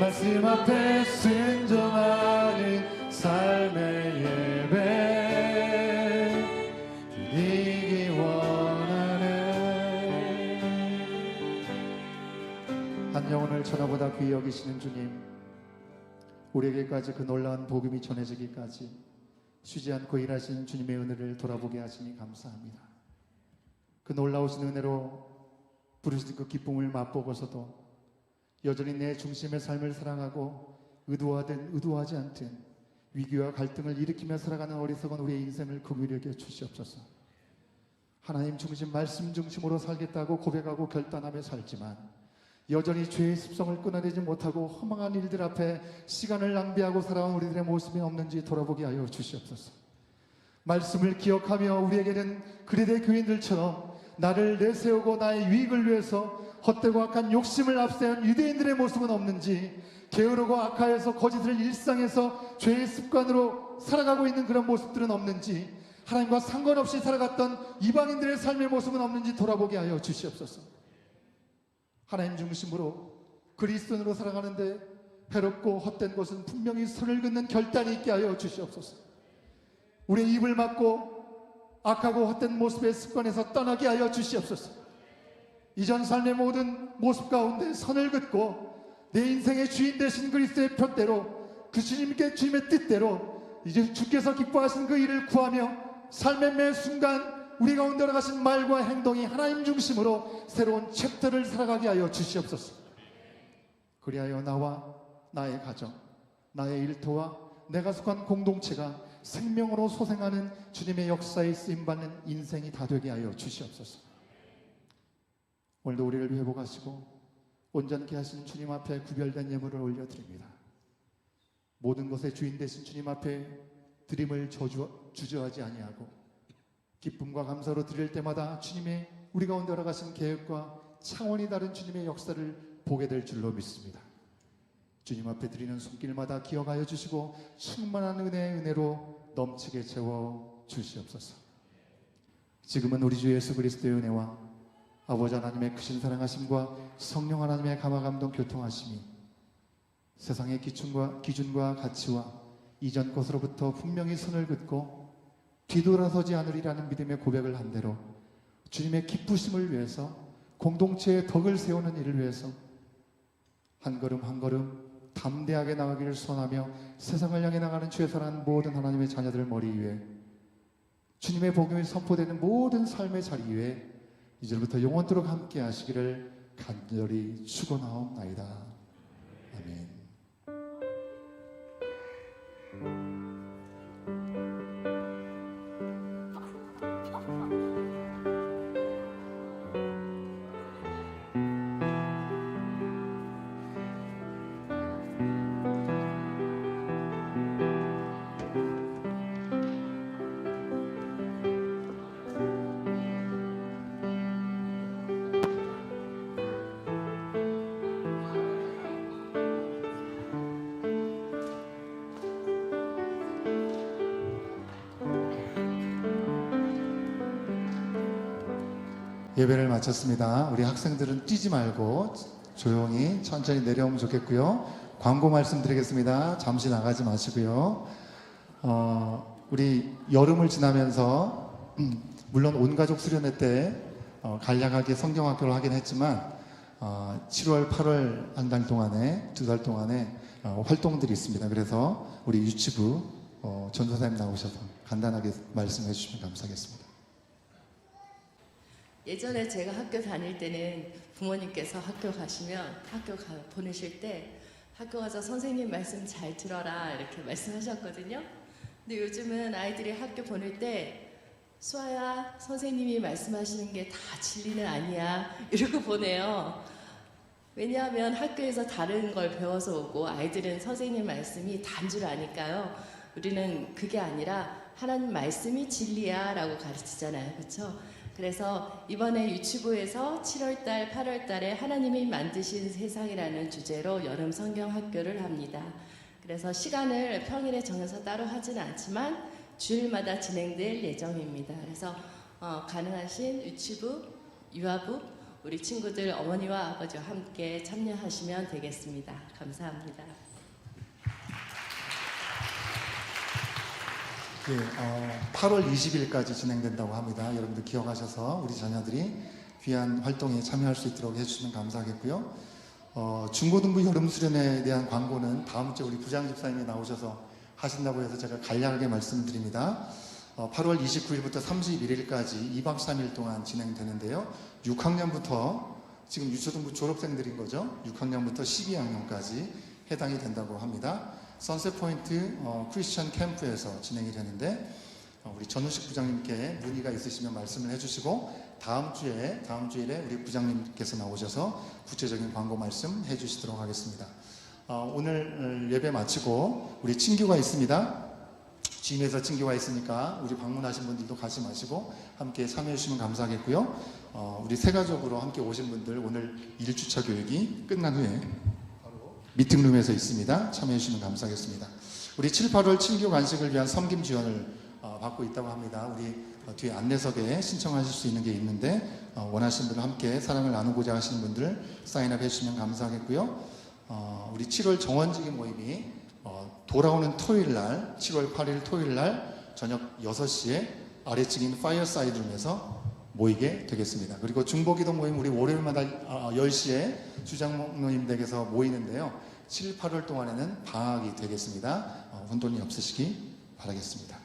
말씀 앞에 순종하는 삶의 예배 드리기 원하네. 한 영혼을 천하보다 귀히 여기시는 주님, 우리에게까지 그 놀라운 복음이 전해지기까지 쉬지 않고 일하신 주님의 은혜를 돌아보게 하시니 감사합니다. 그 놀라우신 은혜로 부르신 그 기쁨을 맛보고서도 여전히 내 중심의 삶을 사랑하고 의도하든 의도하지 않든 위기와 갈등을 일으키며 살아가는 어리석은 우리의 인생을 긍휼히 여겨 주시옵소서. 하나님 중심 말씀 중심으로 살겠다고 고백하고 결단하며 살지만 여전히 죄의 습성을 끊어내지 못하고 허망한 일들 앞에 시간을 낭비하고 살아온 우리들의 모습이 없는지 돌아보게 하여 주시옵소서. 말씀을 기억하며 우리에게는 그리대 교인들처럼 나를 내세우고 나의 유익을 위해서 헛되고 악한 욕심을 앞세운 유대인들의 모습은 없는지, 게으르고 악하여서 거짓을 일상에서 죄의 습관으로 살아가고 있는 그런 모습들은 없는지, 하나님과 상관없이 살아갔던 이방인들의 삶의 모습은 없는지 돌아보게 하여 주시옵소서. 하나님 중심으로 그리스도인으로 살아가는데 해롭고 헛된 것은 분명히 선을 긋는 결단이 있게 하여 주시옵소서. 우리의 입을 막고 악하고 헛된 모습의 습관에서 떠나게 하여 주시옵소서. 이전 삶의 모든 모습 가운데 선을 긋고 내 인생의 주인 되신 그리스도의 표대로 그 주님께 주님의 뜻대로 이제 주께서 기뻐하신 그 일을 구하며 삶의 매 순간 우리 가운데 들어가신 말과 행동이 하나님 중심으로 새로운 챕터를 살아가게 하여 주시옵소서. 그리하여 나와 나의 가정, 나의 일터와 내가 속한 공동체가 생명으로 소생하는 주님의 역사에 쓰임받는 인생이 다 되게 하여 주시옵소서. 오늘도 우리를 회복하시고 온전케 하신 주님 앞에 구별된 예물을 올려드립니다. 모든 것의 주인 되신 주님 앞에 드림을 주저하지 아니하고 기쁨과 감사로 드릴 때마다 주님의 우리 가운데 알아가신 계획과 차원이 다른 주님의 역사를 보게 될 줄로 믿습니다. 주님 앞에 드리는 손길마다 기억하여 주시고 충만한 은혜로 넘치게 채워 주시옵소서. 지금은 우리 주 예수 그리스도의 은혜와 아버지 하나님의 크신 사랑하심과 성령 하나님의 감화감동 교통하심이 세상의 기준과 가치와 이전 것으로부터 분명히 손을 긋고 뒤돌아서지 않으리라는 믿음의 고백을 한 대로 주님의 기쁘심을 위해서 공동체의 덕을 세우는 일을 위해서 한 걸음 한 걸음 담대하게 나가기를 소원하며 세상을 향해 나가는 주의 사랑하는 모든 하나님의 자녀들 머리 위에 주님의 복음이 선포되는 모든 삶의 자리 위에 이제부터 영원토록 함께 하시기를 간절히 축원하옵나이다. 아멘. 예배를 마쳤습니다. 우리 학생들은 뛰지 말고 조용히 천천히 내려오면 좋겠고요. 광고 말씀드리겠습니다. 잠시 나가지 마시고요. 우리 여름을 지나면서 물론 온가족 수련회 때 간략하게 성경학교를 하긴 했지만 7월, 8월 한 달 동안에 두 달 동안에 활동들이 있습니다. 그래서 우리 유치부 전도사님 나오셔서 간단하게 말씀해 주시면 감사하겠습니다. 예전에 제가 학교 다닐 때는 부모님께서 학교 가시면 보내실 때 학교 가서 선생님 말씀 잘 들어라 이렇게 말씀하셨거든요. 근데 요즘은 아이들이 학교 보낼 때 수아야 선생님이 말씀하시는 게 다 진리는 아니야 이러고 보내요. 왜냐하면 학교에서 다른 걸 배워서 오고 아이들은 선생님 말씀이 다인 줄 아니까요. 우리는 그게 아니라 하나님 말씀이 진리야 라고 가르치잖아요. 그렇죠? 그래서 이번에 유치부에서 7월달, 8월달에 하나님이 만드신 세상이라는 주제로 여름 성경 학교를 합니다. 그래서 시간을 평일에 정해서 따로 하지는 않지만 주일마다 진행될 예정입니다. 그래서 가능하신 유치부, 유아부, 우리 친구들 어머니와 아버지와 함께 참여하시면 되겠습니다. 감사합니다. 예, 8월 20일까지 진행된다고 합니다. 여러분들 기억하셔서 우리 자녀들이 귀한 활동에 참여할 수 있도록 해주시면 감사하겠고요. 중고등부 여름수련회에 대한 광고는 다음 주에 우리 부장집사님이 나오셔서 하신다고 해서 제가 간략하게 말씀드립니다. 8월 29일부터 31일까지 2박 3일 동안 진행되는데요. 6학년부터 지금 유초등부 졸업생들인 거죠. 6학년부터 12학년까지 해당이 된다고 합니다. 선셋포인트 크리스천 캠프에서 진행이 되는데 우리 전우식 부장님께 문의가 있으시면 말씀을 해주시고 다음 주일에 우리 부장님께서 나오셔서 구체적인 광고 말씀 해주시도록 하겠습니다. 오늘 예배 마치고 우리 친교가 있습니다. 주임에서 친교가 있으니까 우리 방문하신 분들도 가지 마시고 함께 참여해 주시면 감사하겠고요. 우리 세 가족으로 함께 오신 분들 오늘 1주차 교육이 끝난 후에 미팅룸에서 있습니다. 참여해 주시면 감사하겠습니다. 우리 7, 8월 친교 간식을 위한 섬김 지원을 받고 있다고 합니다. 우리 뒤에 안내석에 신청하실 수 있는 게 있는데 원하시는 분들 함께 사랑을 나누고자 하시는 분들 사인업 해주시면 감사하겠고요. 우리 7월 정원지기 모임이 돌아오는 토요일 날 7월 8일 토요일 날 저녁 6시에 아래층인 파이어사이드룸에서 모이게 되겠습니다. 그리고 중보기도 모임 우리 월요일마다 10시에 주장모님 댁에서 모이는데요. 7, 8월 동안에는 방학이 되겠습니다. 혼돈이 없으시기 바라겠습니다.